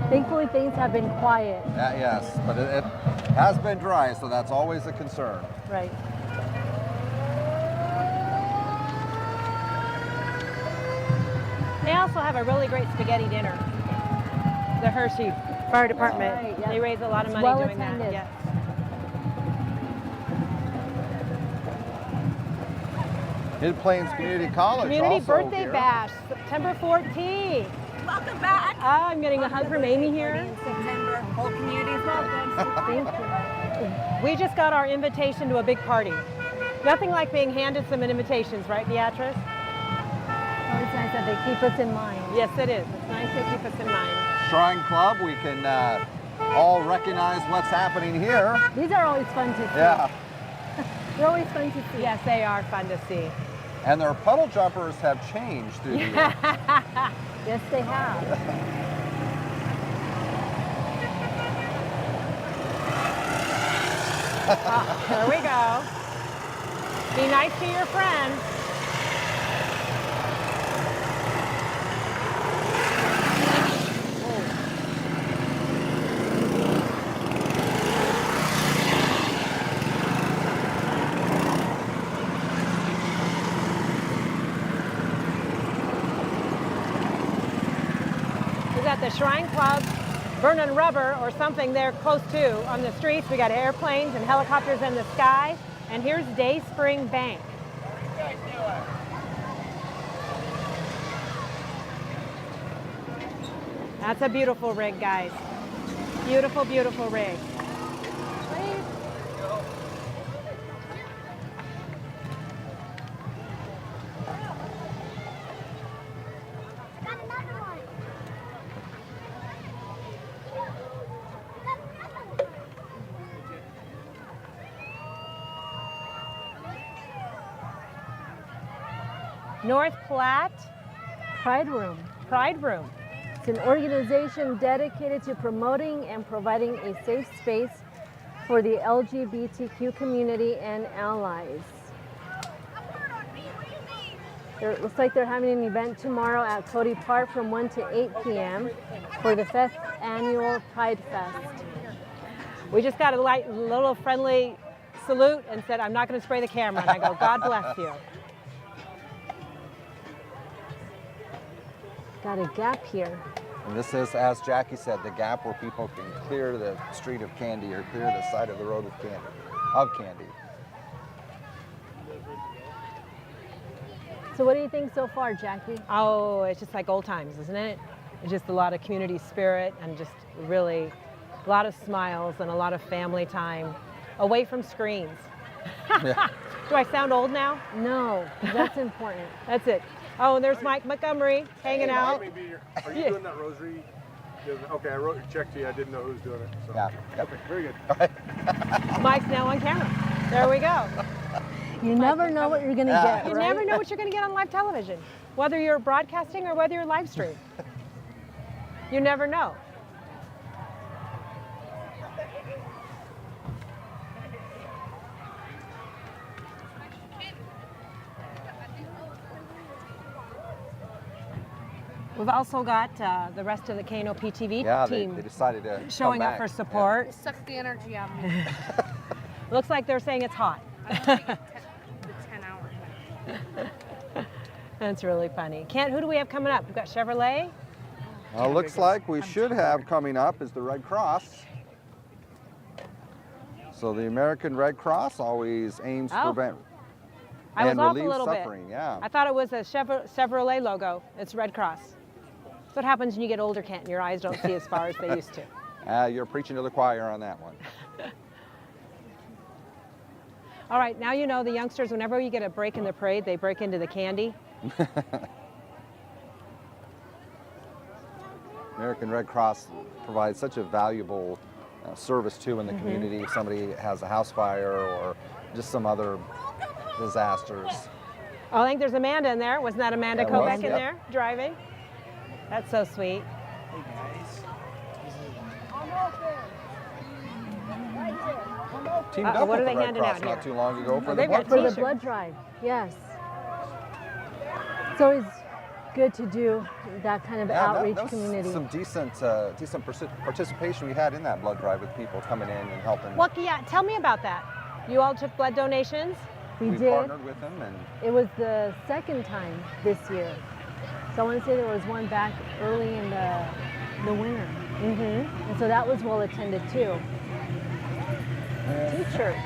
Thankfully, things have been quiet. Yes, but it has been dry, so that's always a concern. Right. They also have a really great spaghetti dinner. The Hershey Fire Department. Right, yes. They raise a lot of money Well doing that. attended. Yes. Mid-Plains Community College Community also Birthday here. Bash, September 14th. Welcome back. Oh, I'm getting a hug from Amy here. In September, whole community's welcome. Thank you. We just got our invitation to a big party. Nothing like being handed some invitations, right, Beatrice? Oh, it's nice that they keep us in mind. Yes, it is. It's nice to keep us in mind. Shrine Club, we can all recognize what's happening here. These are always fun to see. Yeah, They're always fun to see. Yes, they are fun to see. and their puddle jumpers have changed through the years. Yes, they have. Here we go. Be nice to your friends. We got the Shrine Club burning rubber or something there close to on the streets. We got airplanes and helicopters in the sky. And here's Day Spring Bank. That's a beautiful rig, guys. Beautiful, beautiful rig. Got another one. North Platte Pride Room. Pride Room. It's an organization dedicated to promoting and providing a safe space for the LGBTQ community and allies. It looks like they're having an event tomorrow at Cody Park from 1 to 8 p.m. for the 5th annual Pride Fest. We just got a little friendly salute and said, I'm not going to spray the camera. And I go, God bless you. Got a gap here. And this is, as Jackie said, the gap where people can clear the street of candy or clear the side of the road of candy. So what do you think so far, Jackie? Oh, it's just like old times, isn't it? It's just a lot of community spirit and just really a lot of smiles and a lot of family time away from screens. Yeah. Do I sound old now? No, that's important. That's it. Oh, and there's Mike Montgomery hanging out. Are you doing that rosary? Okay, I wrote your check to you. I didn't know who was doing it. So. Yeah. Okay, very good. Mike's now on camera. There we go. You never know what you're going to Yeah. get, You right? never know what you're going to get on live television, whether you're broadcasting or whether you're live stream. You never know. We've also got the rest of the KNOP TV Yeah, team they decided to showing come up for back. support. It sucks the energy out of me. Looks like they're saying it's hot. I don't think it's 10 hours. That's really funny. Kent, who do we have coming up? We've got Chevrolet. Well, looks like we should have coming up is the Red Cross. So the American Red Cross always aims to Oh. prevent I was and off a relieve little suffering. bit. Yeah. I thought it was a Chevrolet logo. It's Red Cross. That's what happens when you get older, Kent, and your eyes don't see as far as they used to. You're preaching to the choir on that one. All right, now you know the youngsters, whenever you get a break in the parade, they break into the candy. American Red Cross provides such a valuable service too in the community. If somebody has a house fire or just some other disasters. Oh, I think there's Amanda in there. Wasn't that Amanda That was, Kobeck in yep. there driving? That's so sweet. Teamed Uh-oh, up what with are the they Red handing Cross out not here? too long ago for the they've got blood For the drive. blood drive, yes. It's always good to do that kind of outreach that was community. some decent participation we had in that blood drive with people coming in and helping. Well, yeah, tell me about that. You all took blood donations? We We did. partnered with them, and It was the second time this year. So I want to say there was one back early in the winter. Mm-hmm. And so that was well attended too. T-shirts.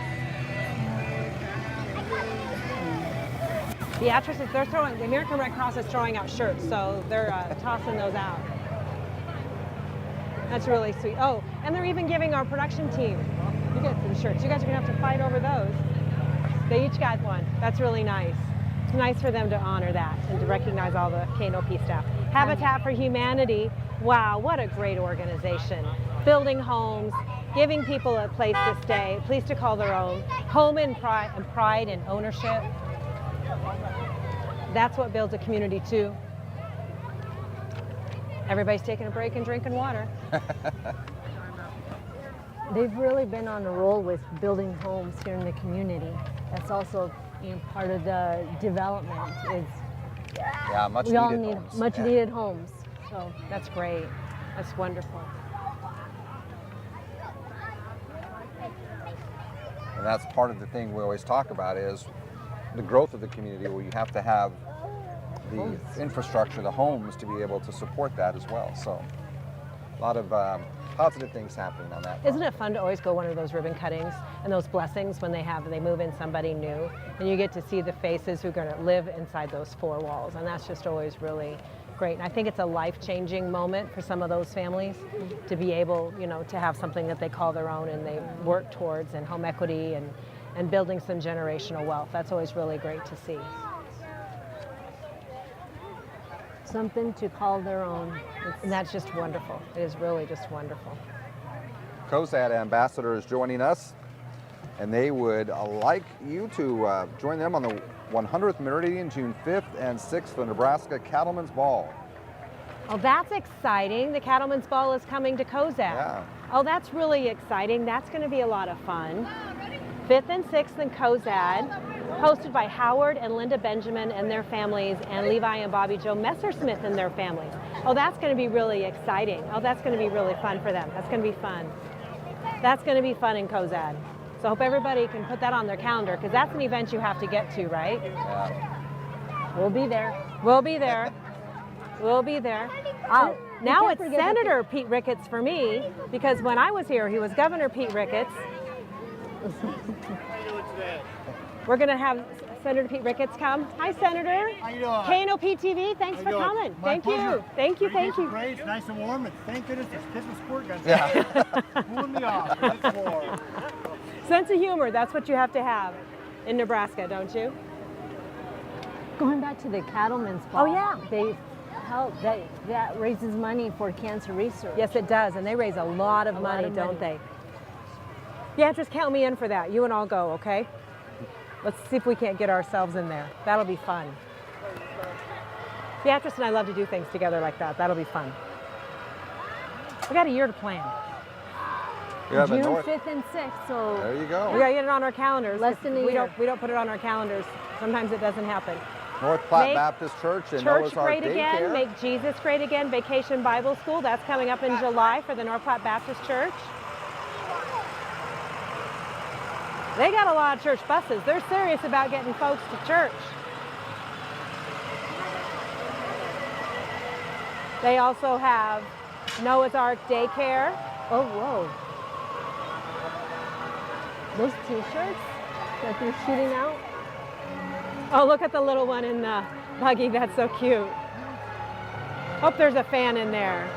Beatrice, they're throwing, the American Red Cross is throwing out shirts, so they're tossing those out. That's really sweet. Oh, and they're even giving our production team, you get some shirts. You guys are gonna have to fight over those. They each got one. That's really nice. It's nice for them to honor that and to recognize all the KNOP staff. Habitat for Humanity, wow, what a great organization. Building homes, giving people a place to stay, a place to call their own, home and pride and ownership. That's what builds a community too. Everybody's taking a break and drinking water. They've really been on a roll with building homes here in the community. That's also part of the development is yeah, much we needed all need homes. much Yeah. needed homes. So That's great. That's wonderful. And that's part of the thing we always talk about is the growth of the community, where you have to have the infrastructure, the homes, to be able to support that as well. So a lot of positive things happening on that front. Isn't it fun to always go one of those ribbon cuttings and those blessings when they move in somebody new, and you get to see the faces who are going to live inside those four walls, and that's just always really great. And I think it's a life-changing moment for some of those families to be able, to have something that they call their own and they work towards, and home equity and building some generational wealth. That's always really great to see. something to call their own. And that's just wonderful. It is really just wonderful. COSAD ambassador is joining us, and they would like you to join them on the 100th Meridian, June 5th and 6th, the Nebraska Cattlemen's Ball. Oh, that's exciting. The Cattlemen's Ball is coming to COSAD. Yeah. Oh, that's really exciting. That's going to be a lot of fun. 5th and 6th in COSAD, hosted by Howard and Linda Benjamin and their families, and Levi and Bobby Joe Messersmith and their families. Oh, that's going to be really exciting. Oh, that's going to be really fun for them. That's going to be fun. That's going to be fun in COSAD. So I hope everybody can put that on their calendar, because that's an event you have to get to, right? Yeah. We'll be there. We'll be there. We'll be there. Oh, now can't it's forget that Senator Pete Ricketts for me, because when I was here, he was Governor Pete Ricketts. We're going to have Senator Pete Ricketts come. Hi, Senator. How you doing? KNOP TV, thanks How for you doing? coming. My Thank you. pleasure. Thank you, Pretty thank you. Great, it's nice and warm, and thank goodness there's kids with squirt guns. Yeah. Cooling me off. It's warm. Sense of humor, that's what you have to have in Nebraska, don't you? Going back to the Cattlemen's Ball. Oh, yeah. They help, that raises money for cancer research. Yes, it does, and they raise a lot of A lot money, of don't money. they? Yeah, just count me in for that. You and I'll go, okay? Let's see if we can't get ourselves in there. That'll be fun. Beatrice and I love to do things together like that. That'll be fun. We got a year to plan. We have a June North. 5th and 6th, so There you We go. gotta get it on our calendars. Less than a we year. don't put it on our calendars. Sometimes it doesn't happen. North Platte Make Baptist Church and Church Noah's Ark Great Again, Daycare. Make Jesus Great Again, Vacation Bible School. That's coming up in July for the North Platte Baptist Church. They got a lot of church buses. They're serious about getting folks to church. They also have Noah's Ark Daycare. oh, whoa. Those t-shirts that they're shooting out. Oh, look at the little one in the buggy. That's so cute. Hope there's a fan in there.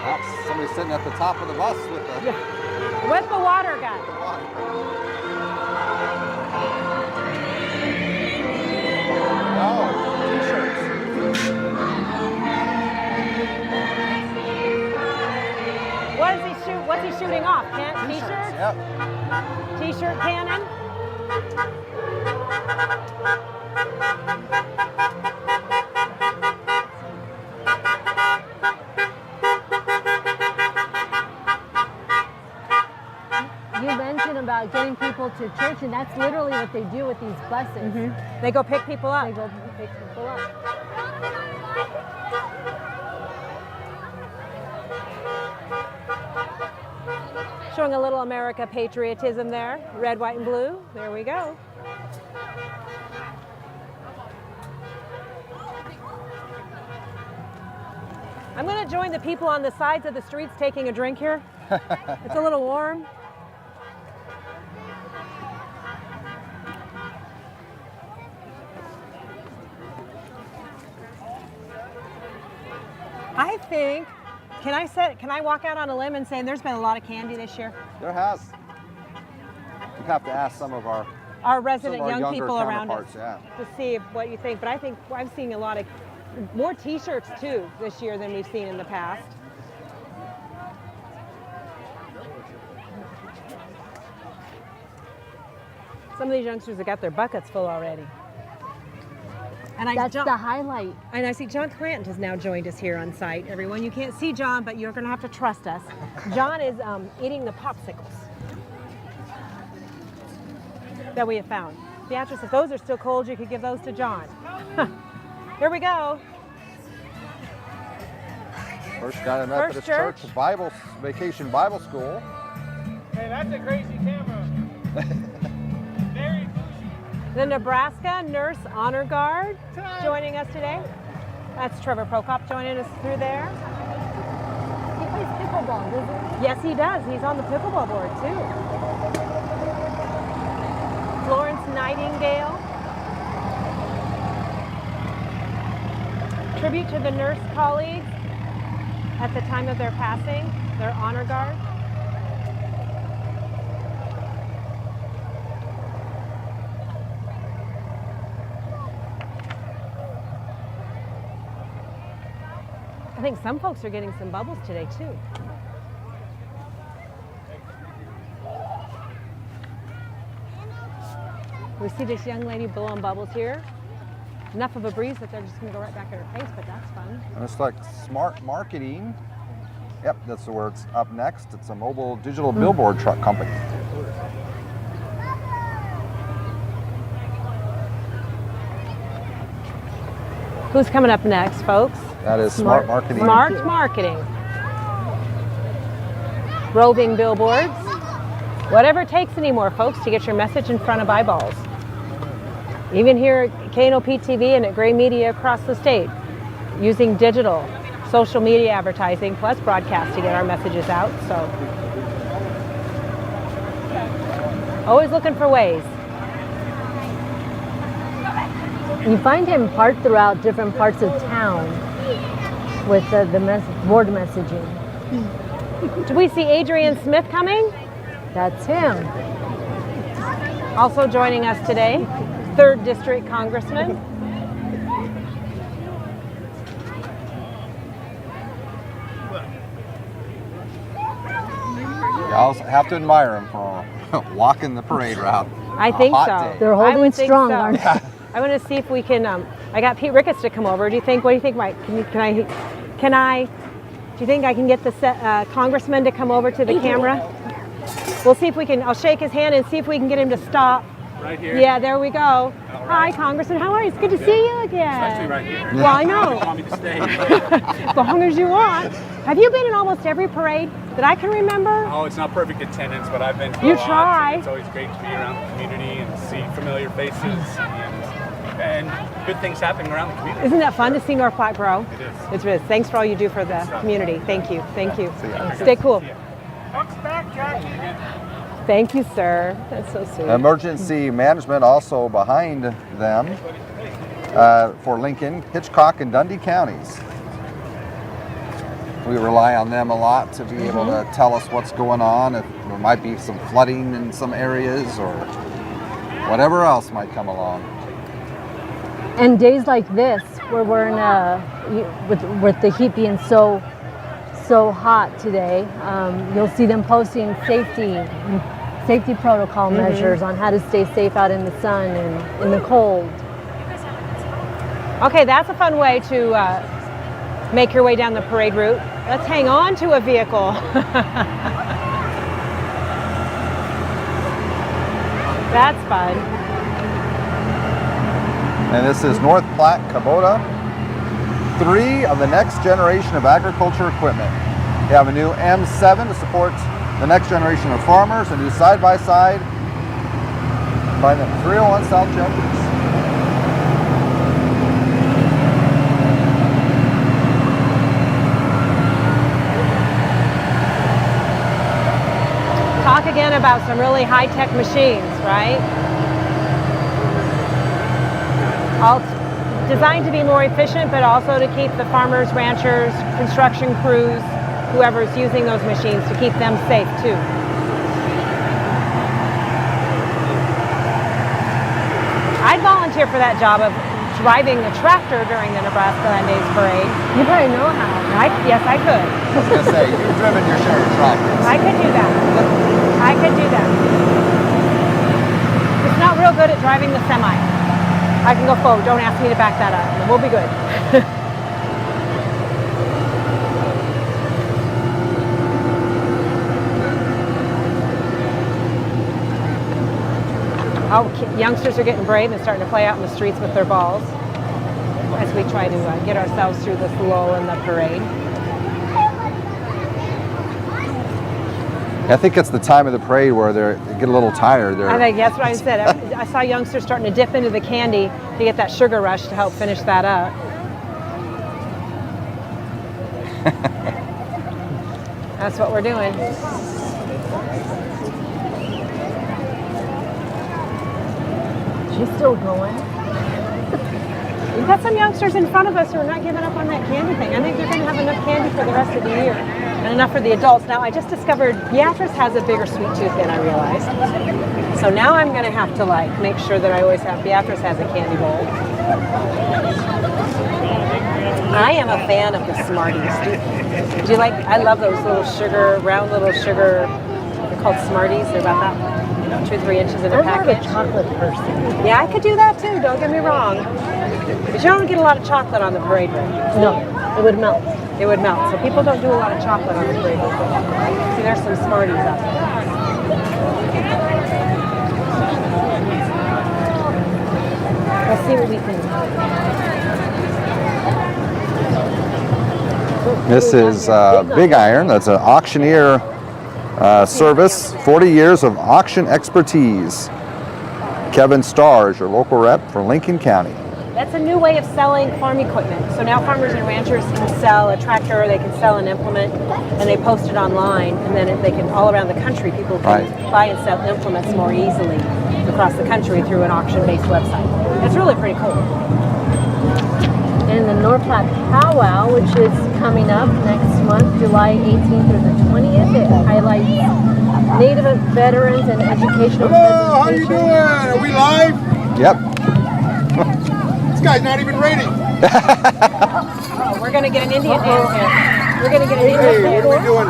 Oh, somebody's sitting at the top of the bus with the With the water gun. Oh, t-shirts. that. T-shirt cannon. You mentioned about getting people to church, and that's literally what they do with these buses. They go pick people up. They go pick people up. Showing a little America patriotism there. Red, white, and blue. There we go. I'm going to join the people on the sides of the streets taking a drink here. It's a little warm. I think, can I walk out on a limb and say there's been a lot of candy this year? There has. You have to ask some of our Resident some of our young younger people around us counterparts, yeah. to see what you think. But I think I'm seeing a lot of more T-shirts too this year than we've seen in the past. Some of these youngsters have got their buckets full already. And That's the highlight. And I see John Cranton has now joined us here on site. Everyone, you can't see John, but you're going to have to trust us. John is eating the popsicles that we have found. Beatrice, if those are still cold, you could give those to John. Here we go. First United Methodist Church. Vacation Bible School. Hey, that's a crazy camera. Very The Nebraska Nurse Honor Guard joining us today. That's Trevor Prokop joining us through there. He plays pickleball, doesn't he? Yes, he does. He's on the pickleball board too. Florence Nightingale. Tribute to the nurse colleagues at the time of their passing, their honor guard. I think some folks are getting some bubbles today too. We see this young lady blowing bubbles here. Enough of a breeze that they're just going to go right back in her face, but that's fun. And it's like smart marketing. Yep, that's the words. Up next, it's a mobile digital billboard truck company. Who's coming up next, folks? That is smart marketing. Smart marketing. Roving billboards. Whatever it takes anymore, folks, to get your message in front of eyeballs. Even here at KNOP TV and at Gray Media across the state, using digital, social media advertising, plus broadcast to get our messages out. So, always looking for ways. You find him part throughout different parts of town with the board messaging. Do we see Adrian Smith coming? That's him. Also joining us today, 3rd District Congressman. You also have to admire him for walking the parade route. I on a think hot so. day. They're I would holding think strong, so. aren't they? I want to see if we can. I got Pete Ricketts to come over. What do you think, Mike? Do you think I can get the congressman to come over to the camera? We'll see if we can. I'll shake his hand and see if we can get him to stop. Right here. Yeah, there we go. Hi, Congressman. How are you? It's good to see you again. Especially right here. Well, I know. You want me to stay? As long as you want. Have you been in almost every parade that I can remember? Oh, it's not perfect attendance, but I've been to You a lot, try. and it's always great to be around the community and see familiar faces and good things happening around the community. Isn't that fun to see North Platte grow? It is. It's good. Thanks for all you do for the community. Thank you. Thank you. See ya. Stay cool. See ya. What's back, Jackie? Thank you, sir. That's so sweet. Emergency management also behind them for Lincoln, Hitchcock, and Dundee counties. We rely on them a lot to be able to tell us what's going on, if there might be some flooding in some areas or whatever else might come along. And days like this, where we're in with the heat being so hot today, you'll see them posting safety safety protocol measures on how to stay safe out in the sun and in the cold. Okay, that's a fun way to make your way down the parade route. Let's hang on to a vehicle. That's fun. And this is North Platte Kubota, 3 of the next generation of agriculture equipment. We have a new M7 to support the next generation of farmers, a new side-by-side by the 301 South Jeffers. Talk again about some really high-tech machines, right? All designed to be more efficient, but also to keep the farmers, ranchers, construction crews, whoever's using those machines, to keep them safe too. I'd volunteer for that job of driving a tractor during the NEBRASKAland Days Parade. You probably know how. Yes, I could. I was going to say, you've driven your share of tractors. I could do that. I could do that. Just not real good at driving the semi. I can go forward. Don't ask me to back that up. And we'll be good. Oh, youngsters are getting brave and starting to play out in the streets with their balls as we try to get ourselves through this lull in the parade. I think it's the time of the parade where they get a little tired. I think that's what I said. I saw youngsters starting to dip into the candy to get that sugar rush to help finish that up. That's what we're doing. She's still going. We've got some youngsters in front of us who are not giving up on that candy thing. I think they're going to have enough candy for the rest of the year and enough for the adults. Now, I just discovered Beatrice has a bigger sweet tooth than I realized. So now I'm going to have to make sure that I always have, Beatrice has a candy bowl. I am a fan of the Smarties. Do you like, I love those little sugar, round little sugar, they're called Smarties. They're about that 2 or 3 inches in a package. I'm not a chocolate person. Yeah, I could do that too, don't get me wrong. But you don't get a lot of chocolate on the parade route. No, it would melt. It would melt. So people don't do a lot of chocolate on the parade route. See, there's some Smarties out there. Let's see what we can do. This is Big Iron. That's an auctioneer service, 40 years of auction expertise. Kevin Starr is your local rep for Lincoln County. That's a new way of selling farm equipment. So now farmers and ranchers can sell a tractor, they can sell an implement, and they post it online, and then they can, all around the country, people can buy and sell implements more easily across the country through an auction-based website. It's really pretty cool. And the North Platte Powwow, which is coming up next month, July 18th through the 20th, it highlights Native veterans and educational Hello, how you doing? Are we live? Yep. This guy's not even ready. Oh, we're going to get an Indian dance here. We're going to get an Indian Hey, dance. what are we doing?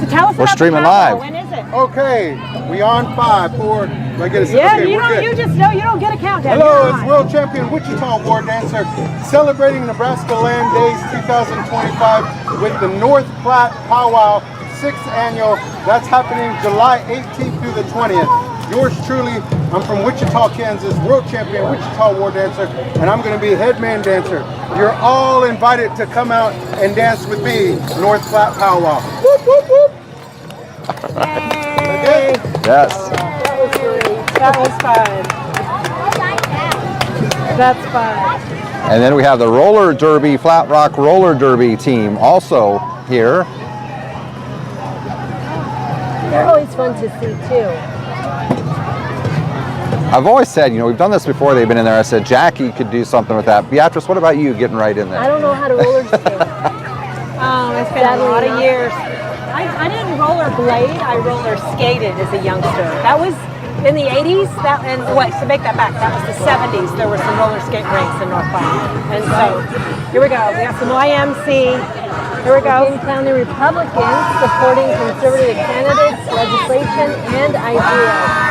So tell us We're about streaming the Powwow. live. When is it? Okay, we on 5, 4. Do I get a Yeah, okay, you we're don't. good. You just know you don't get a countdown. Hello, You're it's on. World Champion Wichita War Dancer celebrating NEBRASKAland Days 2025 with the North Platte Powwow 6th annual. That's happening July 18th through the 20th. Yours truly, I'm from Wichita, Kansas, World Champion Wichita War Dancer, and I'm going to be head man dancer. You're all invited to come out and dance with me, North Platte Powwow. Whoop, whoop, whoop. Okay? Yes. That was fun. That's fun. And then we have the roller derby, Flat Rock roller derby team also here. They're always fun to see too. I've always said, we've done this before, they've been in there. I said, Jackie could do something with that. Beatrice, what about you getting right in there? I don't know how to roller skate. It's been a lot of years. I didn't roller blade, I roller skated as a youngster. That was in the 80s, and what, to make that back, that was the 70s. There were some roller skate rinks in North Platte. And so, here we go. We got some YMC. Here we go. King County Republicans supporting conservative candidates, legislation, and ideas.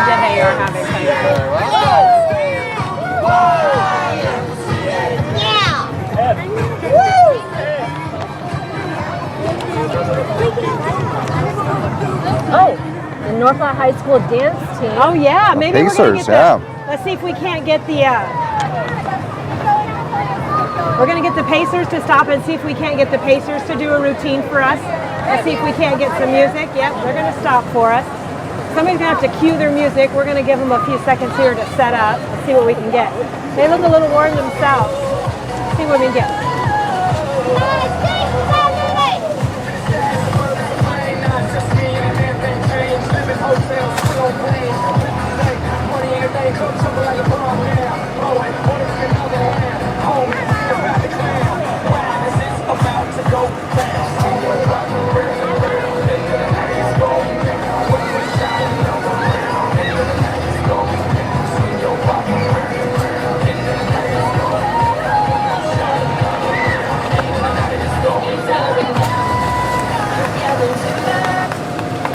Yeah, they are having fun. Oh, the North Platte High School dance team. Oh yeah, maybe we're gonna Pacers, get the, yeah. let's see if we can't get the, we're gonna get the Pacers to stop and see if we can't get the Pacers to do a routine for us. Let's see if we can't get some music. Yep, they're gonna stop for us. Somebody's gonna have to cue their music. We're gonna give them a few seconds here to set up. Let's see what we can get. They look a little warm themselves. Let's see what we can get.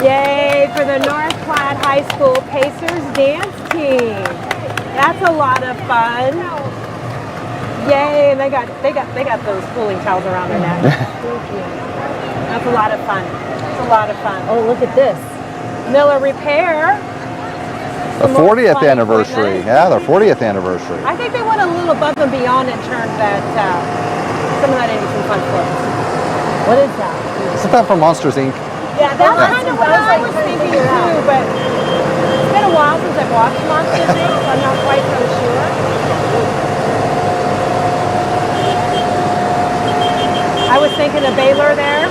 Yay for the North Platte High School Pacers dance team. That's a lot of fun. Yay, and they got those cooling towels around their neck. That's a lot of fun. It's a lot of fun. Oh, look at this. Miller Repair. The Some more 40th fun anniversary. equipment. Yeah, their 40th anniversary. I think they went a little above and beyond in terms that some of that into some fun floats. What is that? Isn't that from Monsters Inc.? Yeah, that's kind of what I was thinking too, but it's been a while since I've watched Monsters Inc., so I'm not quite so sure. I was thinking of Baylor there.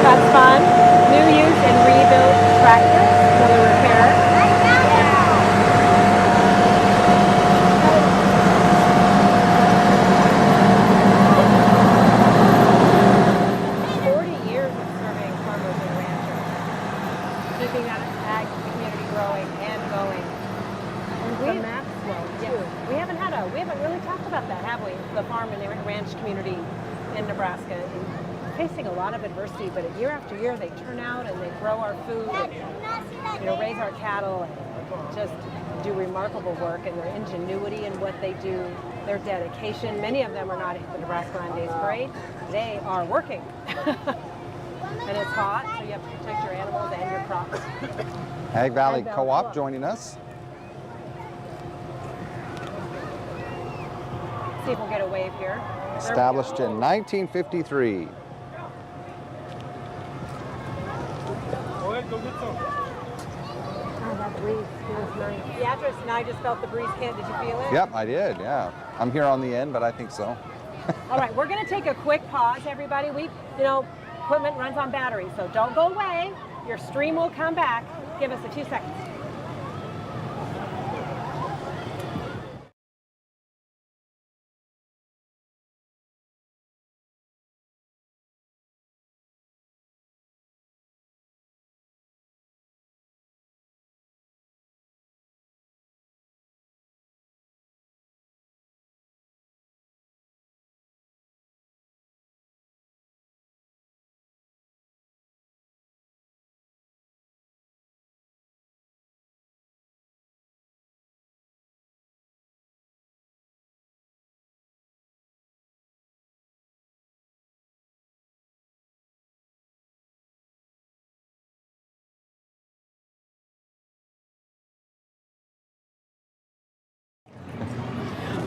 That's fun. New use and rebuild tractors, another repair. Community in Nebraska, and facing a lot of adversity, but year after year they turn out and they grow our food and raise our cattle and just do remarkable work, and their ingenuity in what they do, their dedication. Many of them are not at the NEBRASKAland Days Parade. They are working. And it's hot, so you have to protect your animals and your crops. Ag Valley Co-op joining us. See if we'll get a wave here. Established in 1953. Oh, that breeze feels nice. Beatrice and I just felt the breeze. Kent, did you feel it? Yep, I did, yeah. I'm here on the end, but I think so. All right, we're going to take a quick pause, everybody. Equipment runs on batteries, so don't go away. Your stream will come back. Give us a few seconds.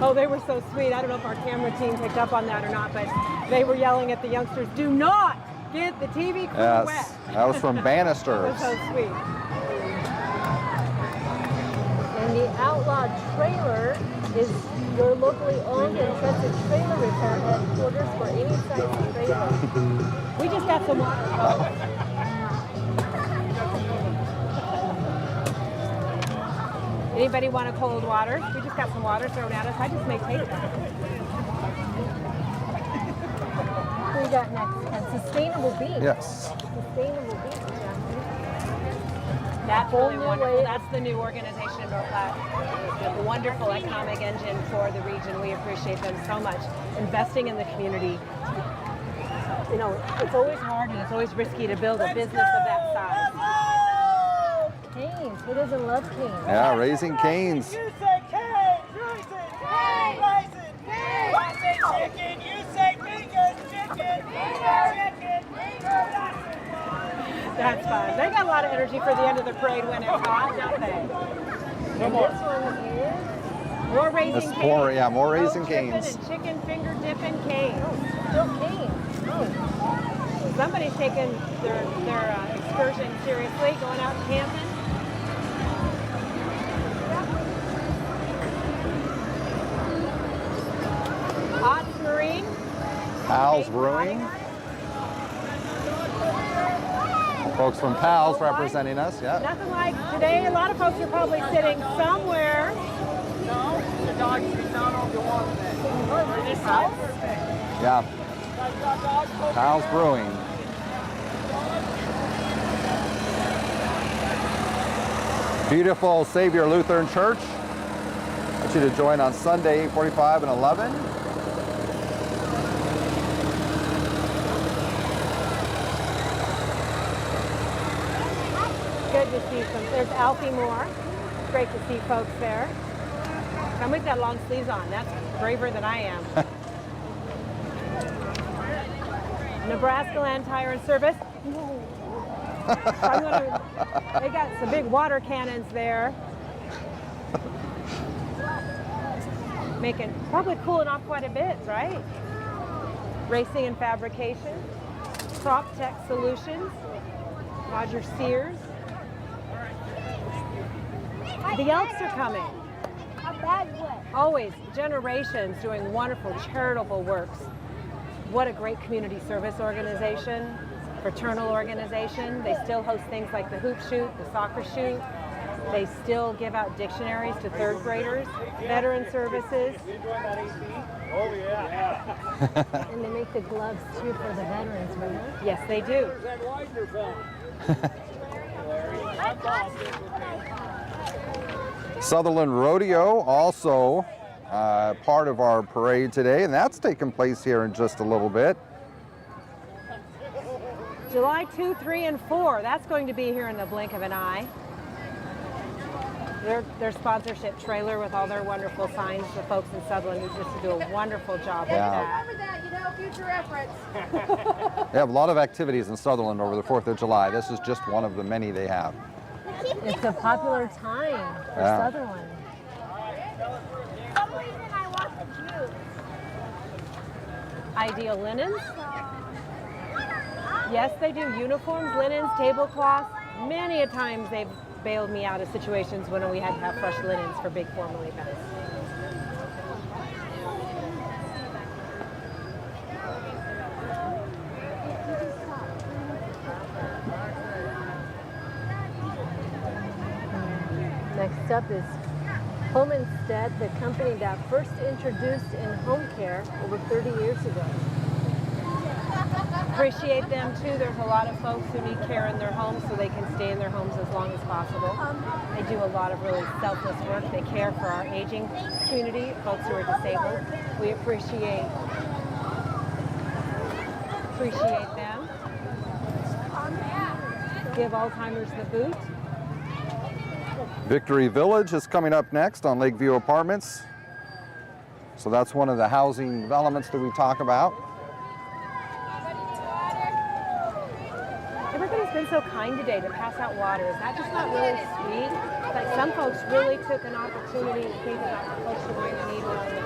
Oh, they were so sweet. I don't know if our camera team picked up on that or not, but they were yelling at the youngsters, do not get the TV crew Yes, wet. that was from Bannisters. That was so sweet. And the Outlaw Trailer is your locally owned and trusted trailer repair headquarters for any size trailer. We just got some water. Anybody want a cold water? We just got some water thrown at us. I just may take that. What we got next? And sustainable beach. Yes. Sustainable beach, Jackie. That's Whole really new wonderful. way. That's the new organization in Platte. A wonderful economic engine for the region. We appreciate them so much. Investing in the community. You know, it's always hard and it's always risky to build a business of that size. Canes. Who doesn't love canes? Yeah, raising canes. You say cage, racing, cage, racing, cage. I say chicken, you say bacon, chicken, chicken, That's fun. They got a lot of energy for the end of the parade when it's hot, don't they? And this one here. More raising That's canes. more, yeah, more raising Road tripping canes. and chicken finger dipping canes. Still canes. Oh. Somebody's taking their excursion seriously, going out camping. Potts Marine. Pals Brewing. Folks from Pals representing us, yeah. Nothing like today. A lot of folks are probably sitting somewhere. No, the dog should be down over the wall today. Yeah. Pals Brewing. Beautiful Savior Lutheran Church. I want you to join on Sunday, 8:45 and 11. Good to see some. There's Alfie Moore. Great to see folks there. Somebody's got long sleeves on. That's braver than I am. NEBRASKAland Tire and Service. They got some big water cannons there. Probably cooling off quite a bit, right? Racing and Fabrication. Crop Tech Solutions. Roger Sears. The Elks are coming. Always generations doing wonderful charitable works. What a great community service organization, fraternal organization. They still host things like the hoop shoot, the soccer shoot. They still give out dictionaries to third graders, veteran services. Oh, yeah. And they make the gloves too for the veterans, right? Yes, they do. Where's that Widener film? Sutherland Rodeo also part of our parade today, and that's taking place here in just a little bit. July 2, 3, and 4. That's going to be here in the blink of an eye. Their sponsorship trailer with all their wonderful signs. The folks in Sutherland who just do a wonderful job with that. Remember that, you know, future reference. They have a lot of activities in Sutherland over the 4th of July. This is just one of the many they have. It's a popular time for Yeah. Sutherland. For some reason I watched you. Ideal Linens. Yes, they do uniforms, linens, tablecloths. Many a times they've bailed me out of situations when we had to have fresh linens for big formal events. Next up is Home Instead, the company that first introduced in home care over 30 years ago. Appreciate them too. There's a lot of folks who need care in their homes so they can stay in their homes as long as possible. They do a lot of really selfless work. They care for our aging community, folks who are disabled. We appreciate them. Give Alzheimer's the boot. Victory Village is coming up next on Lakeview Apartments. So that's one of the housing developments that we talk about. Everybody's been so kind today to pass out water. Is that just not really sweet? It's like some folks really took an opportunity to think about the folks who are in need on the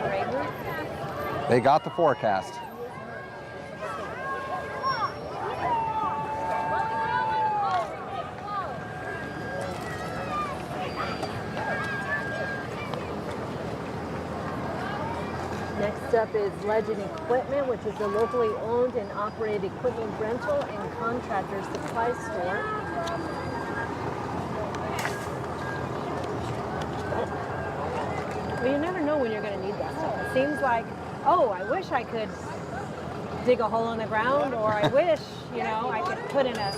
parade route. They got the forecast. Next up is Legend Equipment, which is a locally owned and operated equipment rental and contractor supply store. But you never know when you're going to need that stuff. It seems like, oh, I wish I could dig a hole in the ground, or I wish, you know, I could put in a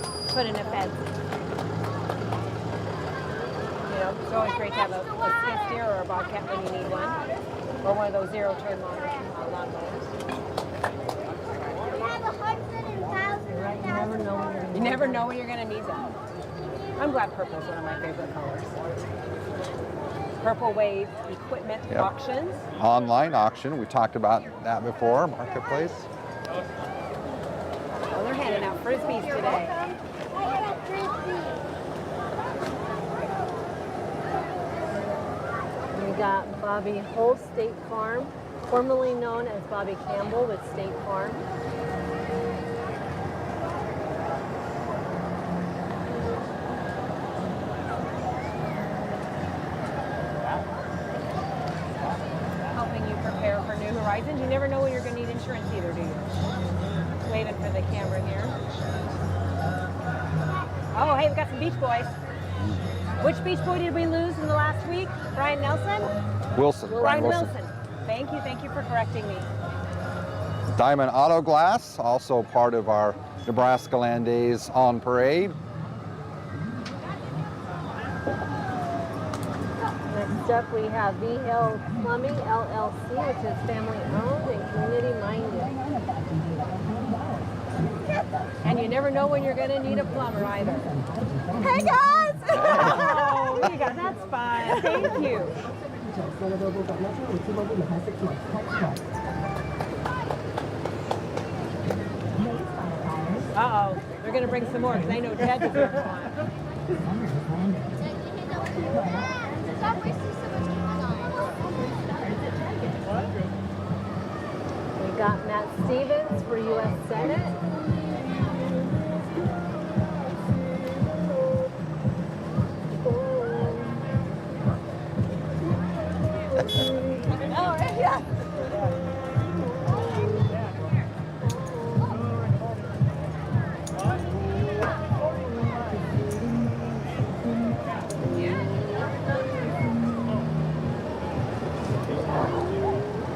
fence. You know, it's always great to have a skid steer or a bobcat when you need one, or one of those zero-turn lawnmowers. You never know when you're going to need them. I'm glad purple is one of my favorite colors. Purple Wave Equipment Yep. Auctions. Online auction, we talked about that before, marketplace. Oh, they're handing out frisbees today. We got Bobby Hull State Farm, formerly known as Bobby Campbell with State Farm. Helping you prepare for new horizons. You never know when you're going to need insurance either, do you? Waving for the camera here. Oh, hey, we've got some Beach Boys. Which Beach Boy did we lose in the last week? Brian Nelson? Wilson. Brian Wilson. Thank you for correcting me. Diamond Auto Glass, also part of our NEBRASKAland Days on Parade. Next up, we have V Hill Plumbing LLC, which is family owned and community minded. And you never know when you're going to need a plumber either. Hey guys! Oh, you guys, that's fun. Thank you. Uh-oh, they're going to bring some more because they know Ted deserves one. We got Matt Stevens for U.S. Senate. Oh, yeah.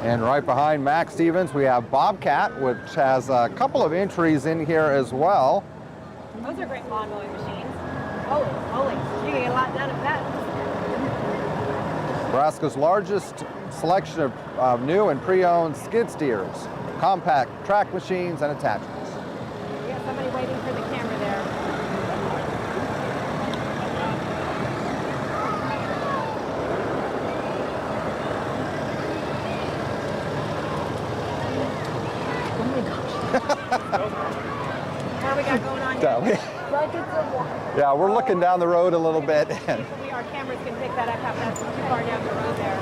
And right behind Max Stevens, we have Bobcat, which has a couple of entries in here as well. Those are great lawn mowing machines. Holy, you can get a lot done at that. Nebraska's largest selection of new and pre-owned skid steers, compact track machines, and attachments. We got somebody waiting for the camera there. What do we got going on here? Yeah, we're looking down the road a little bit. Our cameras can pick that up. That's too far down the road there.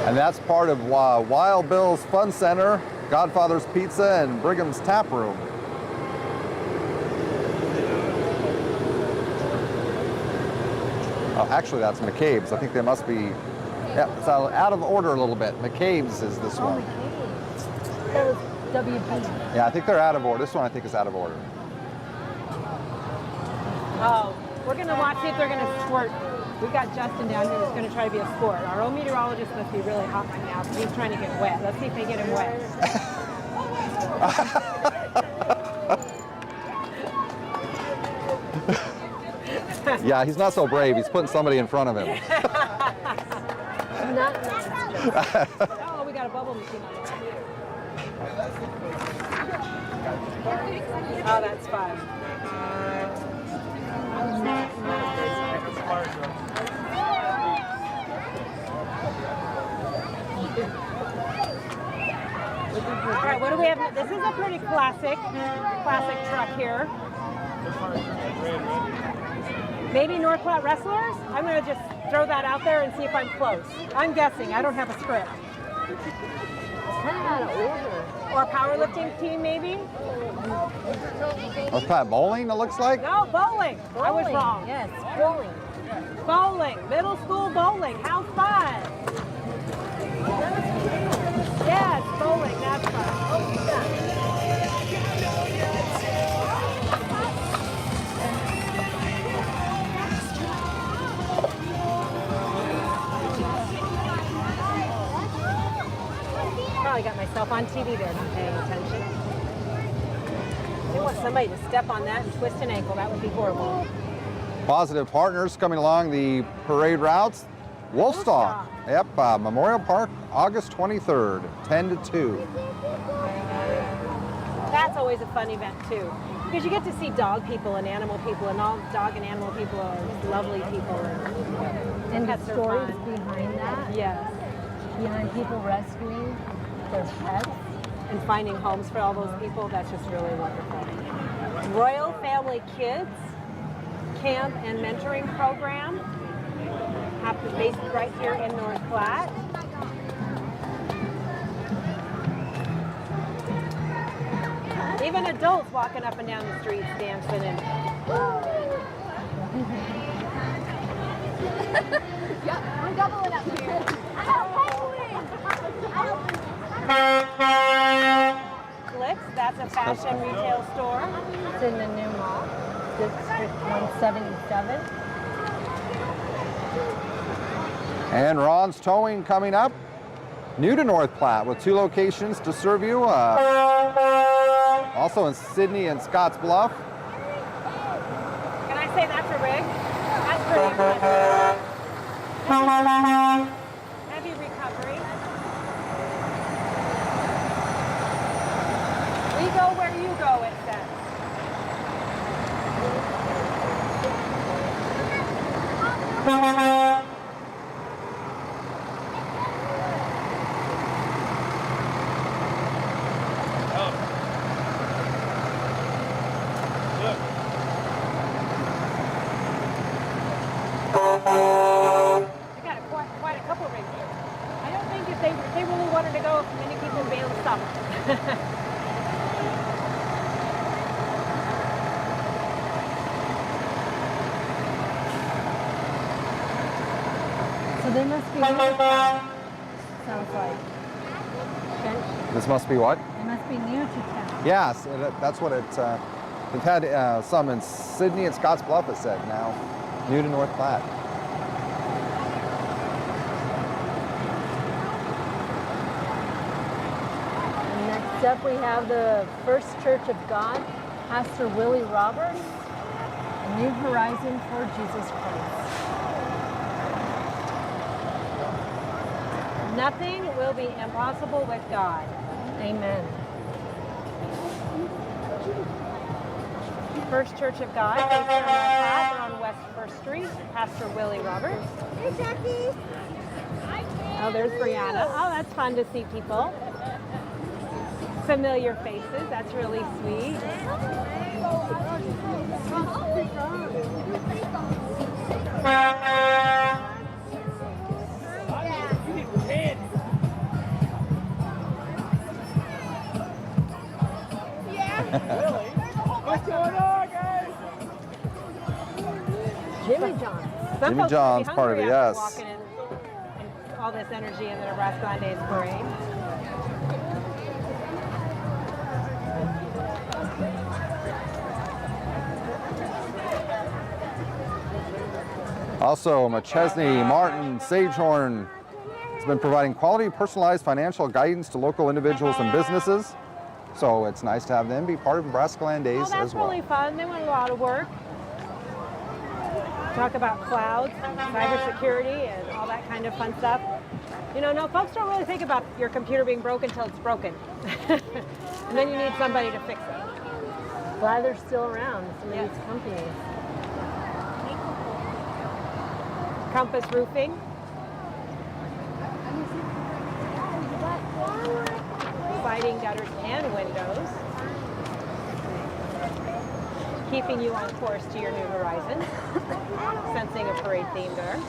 And that's part of Wild Bill's Fun Center, Godfather's Pizza, and Brigham's Tap Room. Oh, actually, that's McCabe's. I think they must be, yeah, it's out of order a little bit. McCabe's is this one. McCabe's. That was WB. Yeah, I think they're out of order. This one I think is out of order. Oh, we're going to watch see if they're going to squirt. We've got Justin down here who's going to try to be a sport. Our own meteorologist must be really hot right now because he's trying to get wet. Let's see if they get him wet. Yeah, he's not so brave. He's putting somebody in front of him. Oh, we got a bubble machine on there. Oh, that's fun. All right, what do we have? This is a pretty classic truck here. Maybe North Platte Wrestlers? I'm going to just throw that out there and see if I'm close. I'm guessing. I don't have a script. Kind of out of order. Or a powerlifting team, maybe? North Platte Bowling, it looks like? No, bowling. I was wrong. Yes, bowling. Bowling. Middle school bowling. How fun. Yes, bowling. That's fun. if on TV they're not paying attention. They want somebody to step on that and twist an ankle. That would be horrible. Positive partners coming along the parade routes. Wolfstock. Yep, Memorial Park, August 23rd, 10 to 2. That's always a fun event too, because you get to see dog people and animal people, and all dog and animal people are lovely people. And the pets are stories fun. behind that, Yes, behind people rescuing their pets. and finding homes for all those people, that's just really wonderful. Royal Family Kids Camp and Mentoring Program, based right here in North Platte. Even adults walking up and down the streets dancing and Yeah, we're doubling up here. Flicks, that's a fashion retail store. It's in the new mall, District 177. And Ron's Towing coming up. New to North Platte with 2 locations to serve you. Also in Sydney and Scotts Bluff. Can I say that's a rig? That's pretty impressive. Heavy recovery. We go where you go, it says. We got quite a couple rigs here. I don't think if they really wanted to go, if many people would be able to stop them. So they must be sounds like. This must be what? They must be new to town. Yes, that's what it. They've had some in Sydney and Scotts Bluff, it said. Now, new to North Platte. And next up we have the First Church of God, Pastor Willie Roberts, A New Horizon for Jesus Christ. Nothing will be impossible with God. Amen. First Church of God, based on North Platte, on West First Street. Pastor Willie Roberts. Hey, Jackie. Oh, there's Brianna. Oh, that's fun to see people. Familiar faces. That's really sweet. What's going on, guys? Jimmy John. Some Jimmy folks John's might be part of it, hungry after yes. Walking in all this energy in the NEBRASKAland Days Parade. Also, McChesney, Martin, Sagehorn has been providing quality, personalized financial guidance to local individuals and businesses. So it's nice to have them be part of NEBRASKAland Days Oh, that's as well. really fun. They want a lot of work. Talk about clouds, cybersecurity, and all that kind of fun stuff. You know, no, folks don't really think about your computer being broken until it's broken. And then you need somebody to fix it. Glad they're still around, some of Yeah. these companies. Compass Roofing. Siding, gutters, and windows. Keeping you on course to your new horizons. Sensing a parade theme there.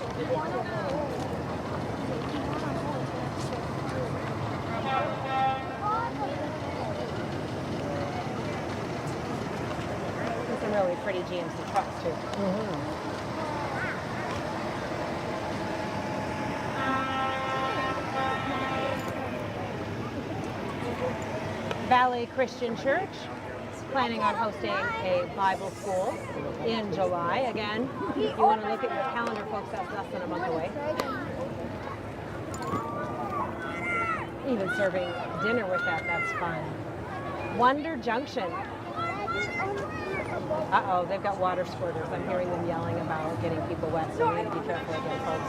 And some really pretty GMC trucks too. Valley Christian Church is planning on hosting a Bible school in July. Again, if you want to look at your calendar, folks, that's less than a month away. even serving dinner with that, that's fun. Wonder Junction. Uh-oh, they've got water squirters. I'm hearing them yelling about getting people wet, so we need to be careful again, folks.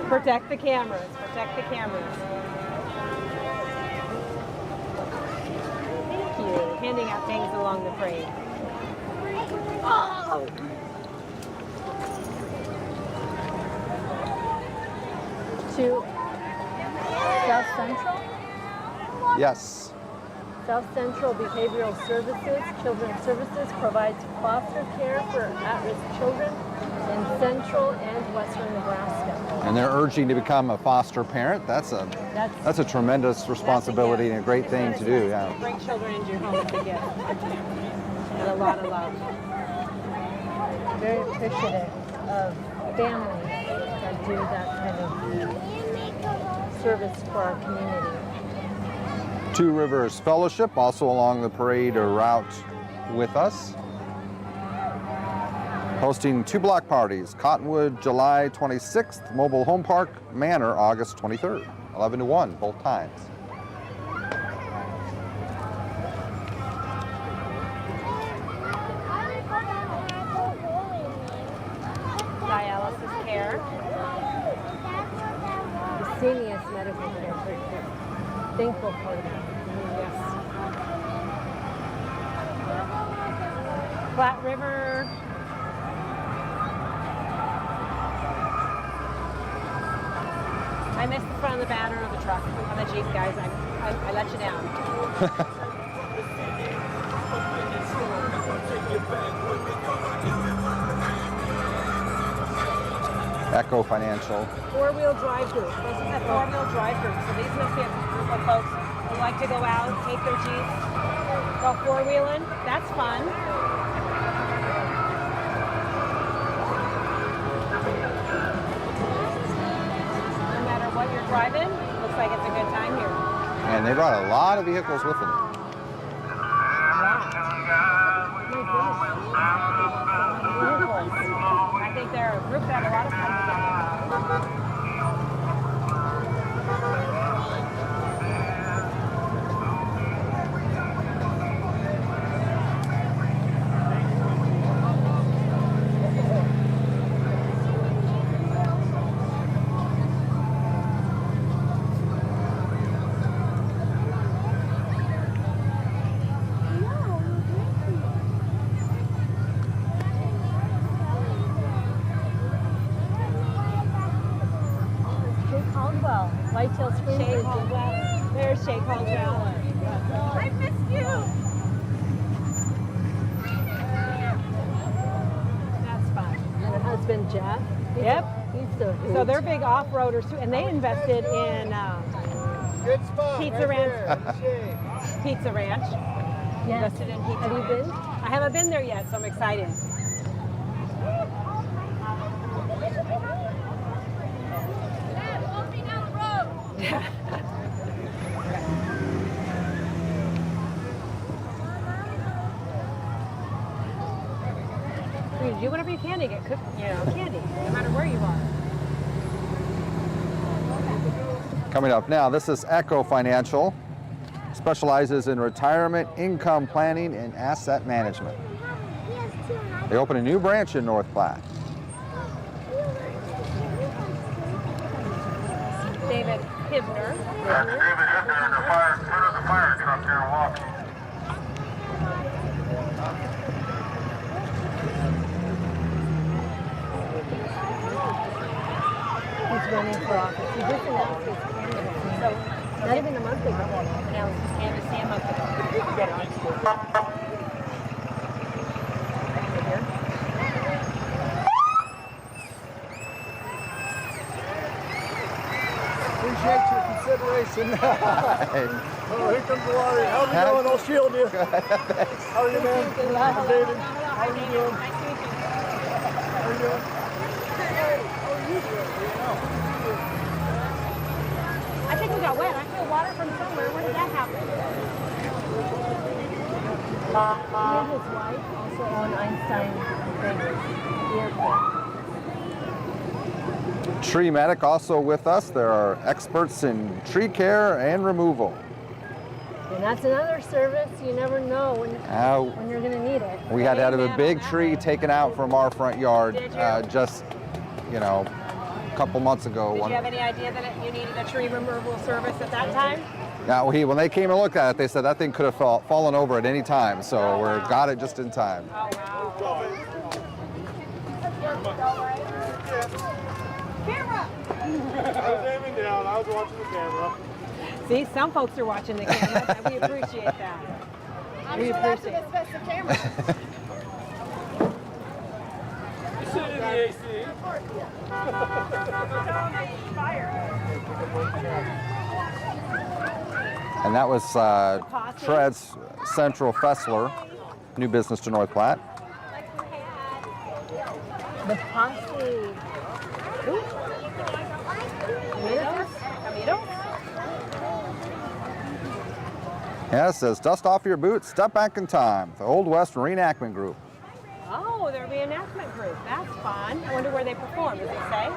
Protect the cameras, protect the cameras. Thank you. Handing out things along the parade. Oh! To South Central? Yes. South Central Behavioral Services, Children's Services provides foster care for at-risk children in central and western Nebraska. And they're urging to become a foster parent. That's a tremendous responsibility and a great thing to do. Yeah. Bring children into your home as a gift. And a lot of love. Very appreciative of families that do that kind of service for our community. Two Rivers Fellowship also along the parade or route with us. Hosting 2 block parties, Cottonwood July 26th, Mobile Home Park Manor August 23rd, 11 to 1 both times. Dialysis care. Seniors medical care. Thankful for that. Yes. Platte River. I missed the front of the banner of the truck on the Jeep, guys. I let you down. Echo Financial. Four-wheel drive group. This is a four-wheel drive group. So these must be a group of folks who like to go out, take their Jeeps, go four-wheeling. That's fun. No matter what you're driving, looks like it's a good time here. And they brought a lot of vehicles with them. I think they're a group that had a lot of fun together. Whitetail Spring Shay Bridge. Caldwell. There's Shay Caldwell. I missed you. That's fun. And her husband Jeff. Yep. He's so So they're big off-roaders too, and they invested in Good spot. Pizza right Ranch. there. Pizza Ranch. Yes. Invested in Pizza Have you Ranch. been? I haven't been there yet, so I'm excited. Dad, walk me down the road. You do whatever you can to get candy, no matter where you are. Coming up now, this is Echo Financial. Specializes in retirement, income planning, and asset management. They open a new branch in North Platte. David Hibner. That's David Hibner in the fire truck there walking. He's running for office. He just announced his candidacy. So not even a month ago. Announced his candidacy a month ago. Appreciate your consideration. Oh, here comes the water. How's it going? I'll shield you. How are you, man? I'm David. How are you doing? Nice to meet you. How are you doing? How are you doing? I think we got wet. I feel water from somewhere. Where did that happen? He and his wife also own Einstein Airport. Tree Medic also with us. There are experts in tree care and removal. And that's another service you never know when you're going to need it. We had out of a big tree taken out from our front yard just, you know, a couple months ago. Did you have any idea that you needed a tree removal service at that time? Now, when they came and looked at it, they said that thing could have fallen over at any time, so we got it just in time. Oh, wow. Camera! I was aiming down. I was watching the camera. See, some folks are watching the camera, and we appreciate that. We appreciate it. the camera. Sit in the AC. And that was Tred's Central Fessler, new business to North Platte. The posse. Yeah, it says, dust off your boots, step back in time. The Old West Reenactment Group. Oh, their reenactment group. That's fun. I wonder where they perform. Does it say?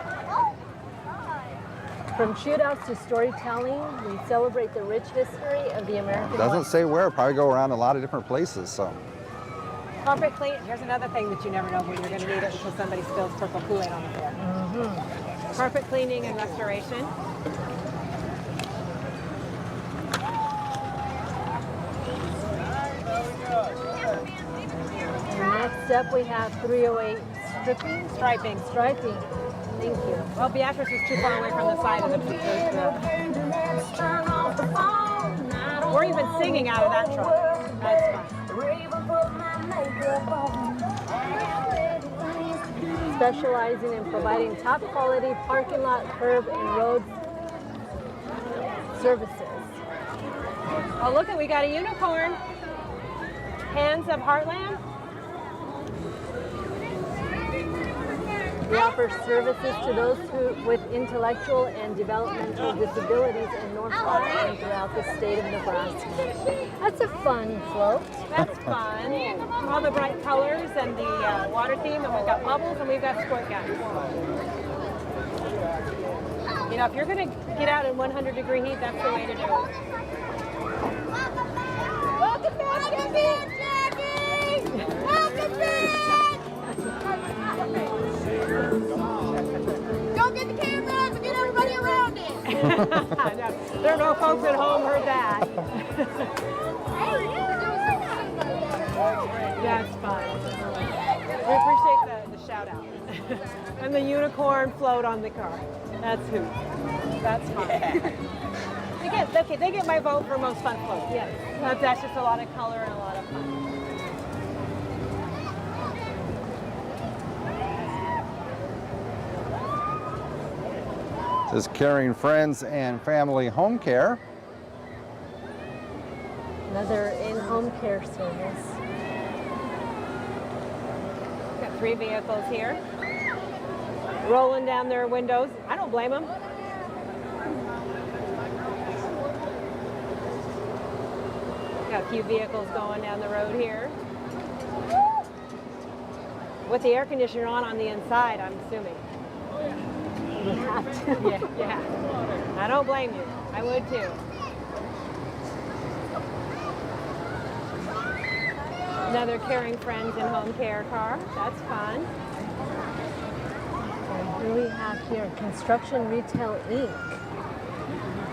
From shootouts to storytelling, we celebrate the rich history of the American Doesn't West. say where, probably go around a lot of different places, so. Carpet clean. Here's another thing that you never know when you're going to need it until somebody spills purple Kool-Aid on the floor. Carpet cleaning and restoration. Next up, we have 308 stripping. Striping. Striping. Thank you. Well, Beatrice was too far away from the side of the We're even singing out of that truck. That's fun. Specializing in providing top quality parking lot, curb, and road services. Oh, look, we got a unicorn. Hands of Heartland. We offer services to those with intellectual and developmental disabilities in North Platte and throughout the state of Nebraska. That's a fun float. That's fun. All the bright colors and the water theme, and we've got bubbles and we've got squirt guns. You know, if you're going to get out in 100-degree heat, that's the way to do it. Welcome back, Jackie! Welcome back! Don't get the cameras, but get everybody around it. There are no folks at home heard that. That's fun. We appreciate the shout out. And the unicorn float on the car. That's who. That's fun. They get my vote for most fun float. Yes. That's just a lot of color and a lot of fun. This is Caring Friends and Family Home Care. Another in-home care service. Got 3 vehicles here. Rolling down their windows. I don't blame them. Got a few vehicles going down the road here. With the air conditioner on the inside, I'm assuming. You have to. Yeah. I don't blame you. I would too. Another Caring Friends and Home Care car. That's fun. And here we have here Construction Retail Inc.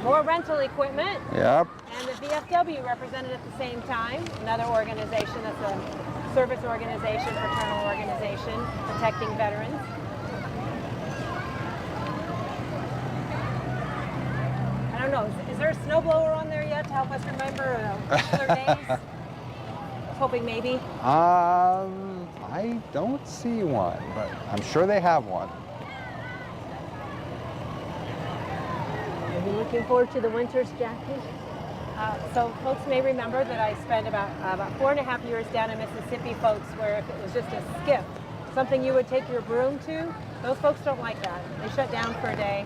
More rental equipment. Yep. And the VFW represented at the same time. Another organization that's a service organization, fraternal organization, protecting veterans. I don't know, is there a snowblower on there yet to help us remember other days? I was hoping maybe. I don't see one, but I'm sure they have one. Are you looking forward to the winters, Jackie? So folks may remember that I spent about 4.5 years down in Mississippi, folks, where if it was just a skiff, something you would take your broom to, those folks don't like that. They shut down for a day,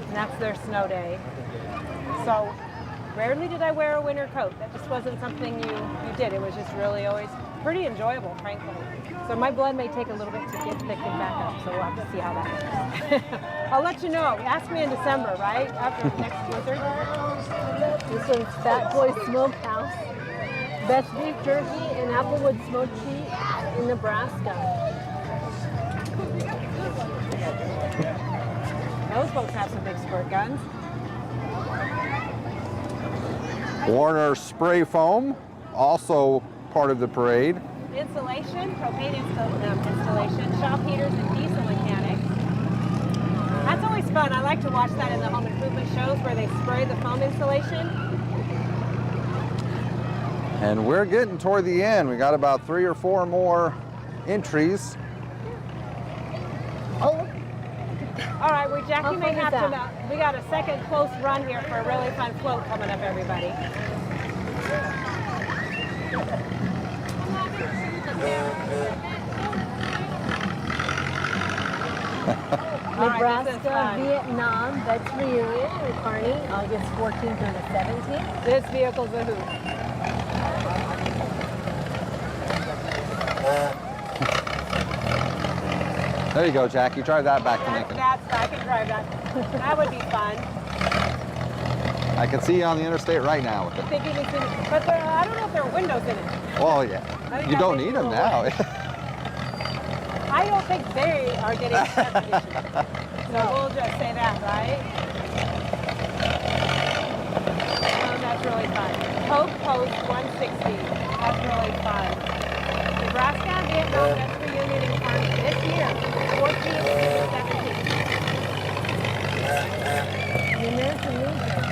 and that's their snow day. So rarely did I wear a winter coat. That just wasn't something you did. It was just really always pretty enjoyable, frankly. So my blood may take a little bit to get thickened back up, so we'll have to see how that goes. I'll let you know. Ask me in December, right? After next blizzard. This one's Fat Boy Smokehouse. Best beef jerky and applewood smoked cheese in Nebraska. Those folks have some big squirt guns. Warner Spray Foam, also part of the parade. Insulation, propane installation, shop heaters and diesel mechanics. That's always fun. I like to watch that in the home improvement shows where they spray the foam insulation. And we're getting toward the end. We got about 3 or 4 more entries. All right, well, Jackie How may fun is have to, that? we got a second close run here for a really fun float coming up, everybody. Nebraska, Vietnam, Vets Reunion in Kearney, August 14th through the 17th. This vehicle's a hoot. There you go, Jackie. Drive that back to Lincoln. I can drive that. That would be fun. I can see you on the interstate right now with I it. think you can see, but I don't know if there are windows in it. Well, yeah. You don't need them now. I don't think they are getting air conditioning. So we'll just say that, right? Oh, that's really fun. Coke Post 160. That's really fun. Nebraska, Vietnam, Vets Reunion in Kearney this year, 14th through 17th. The American Legion.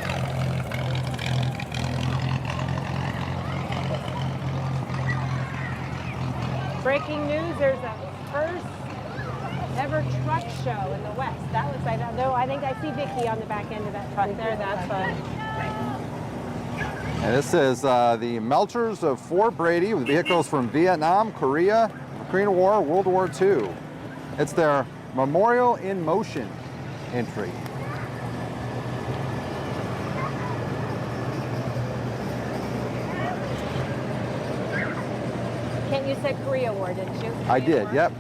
Breaking news, there's a first ever truck show in the West. That looks like that. Though I think I see Vicky on the back end of that truck there. That's fun. And this is the Melchers of Fort Brady with vehicles from Vietnam, Korea, Korean War, World War II. It's their Memorial in Motion entry. Kent, you said Korea War, didn't you? I did, yep.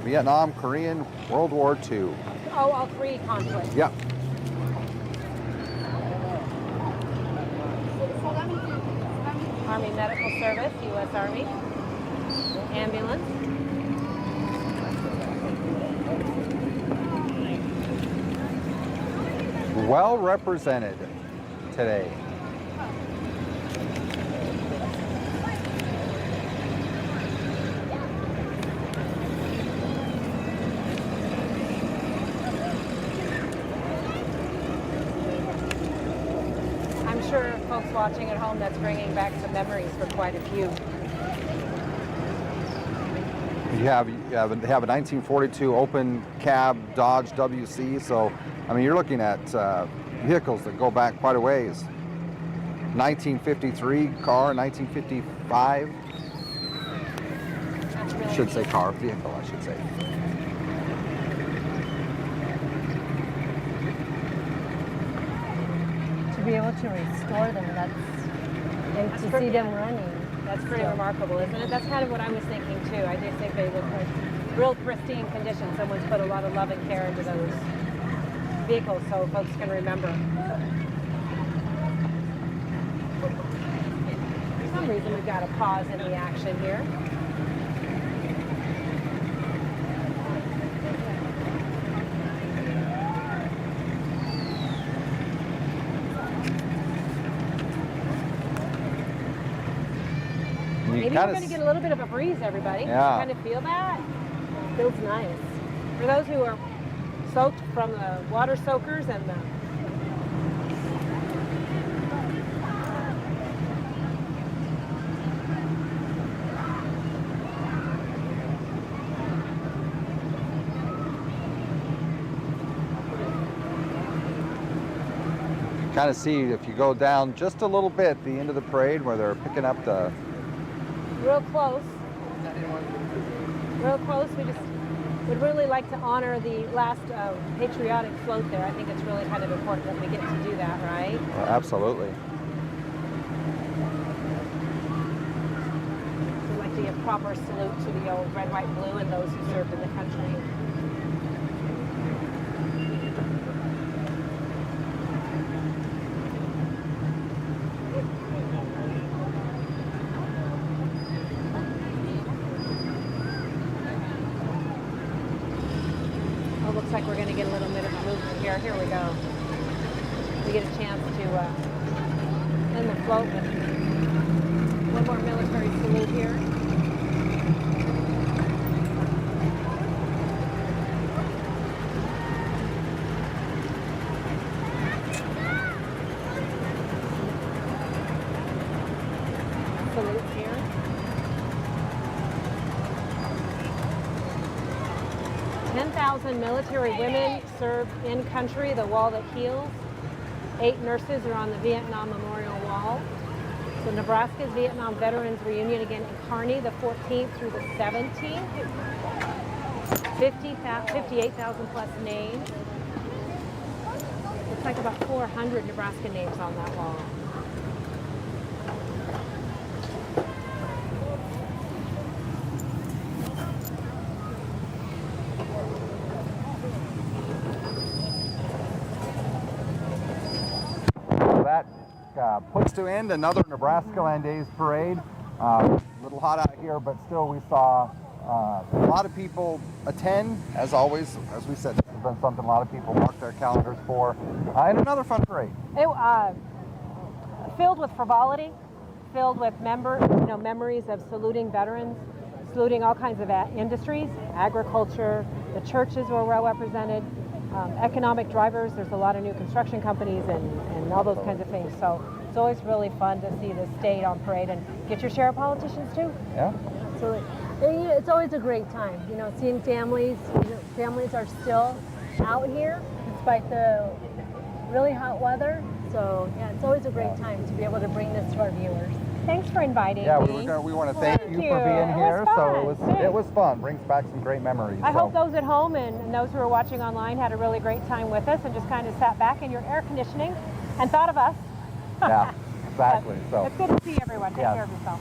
Vietnam, Korean, World War II. Oh, all three conflicts. Yep. Army Medical Service, U.S. Army. Ambulance. Well represented today. I'm sure folks watching at home, that's bringing back some memories for quite a few. You have a 1942 open cab Dodge WC, so I mean you're looking at vehicles that go back quite a ways. 1953 car, 1955. Really Should say car, vehicle, I should say. To be able to restore them, and to see them running. That's pretty remarkable, isn't it? That's kind of what I was thinking too. I do think they look like real pristine condition. Someone's put a lot of love and care into those vehicles so folks can remember. For some reason we've got a pause in the action here. Maybe we're going to get a little bit of a breeze, everybody. Yeah. Kind of feel that? Feels nice. For those who are soaked from the water soakers and the kind of see if you go down just a little bit the end of the parade where they're picking up the real close. Real close. We just would really like to honor the last patriotic float there. I think it's really kind of important that we get to do that, right? Well, absolutely. We'd like to give proper salute to the old red, white, blue and those who served in the country. Looks like we're going to get a little bit of movement here. Here we go. We get a chance to end the float with one more military salute here. Salute here. 10,000 military women served in country, the wall that heals. 8 nurses are on the Vietnam Memorial Wall. So Nebraska's Vietnam Veterans Reunion again in Kearney, the 14th through the 17th. 58,000 plus names. Looks like about 400 Nebraska names on that wall. Puts to end another NEBRASKAland Days parade. A little hot out here, but still we saw a lot of people attend. As always, as we said, this has been something a lot of people mark their calendars for. And another fun parade. It, filled with frivolity, filled with memories of saluting veterans, saluting all kinds of industries, agriculture, the churches were well represented, economic drivers, there's a lot of new construction companies and all those kinds of things. So it's always really fun to see the state on parade and get your share of politicians too. Yeah. Absolutely. And, it's always a great time, seeing families. Families are still out here despite the really hot weather. So yeah, it's always a great time to be able to bring this to our viewers. Thanks for inviting me. We want to thank you for being here. It was fun. Brings back some great memories. I hope those at home and those who are watching online had a really great time with us and just kind of sat back in your air conditioning and thought of us. Yeah, exactly. So it's good to see everyone. Take care of yourself.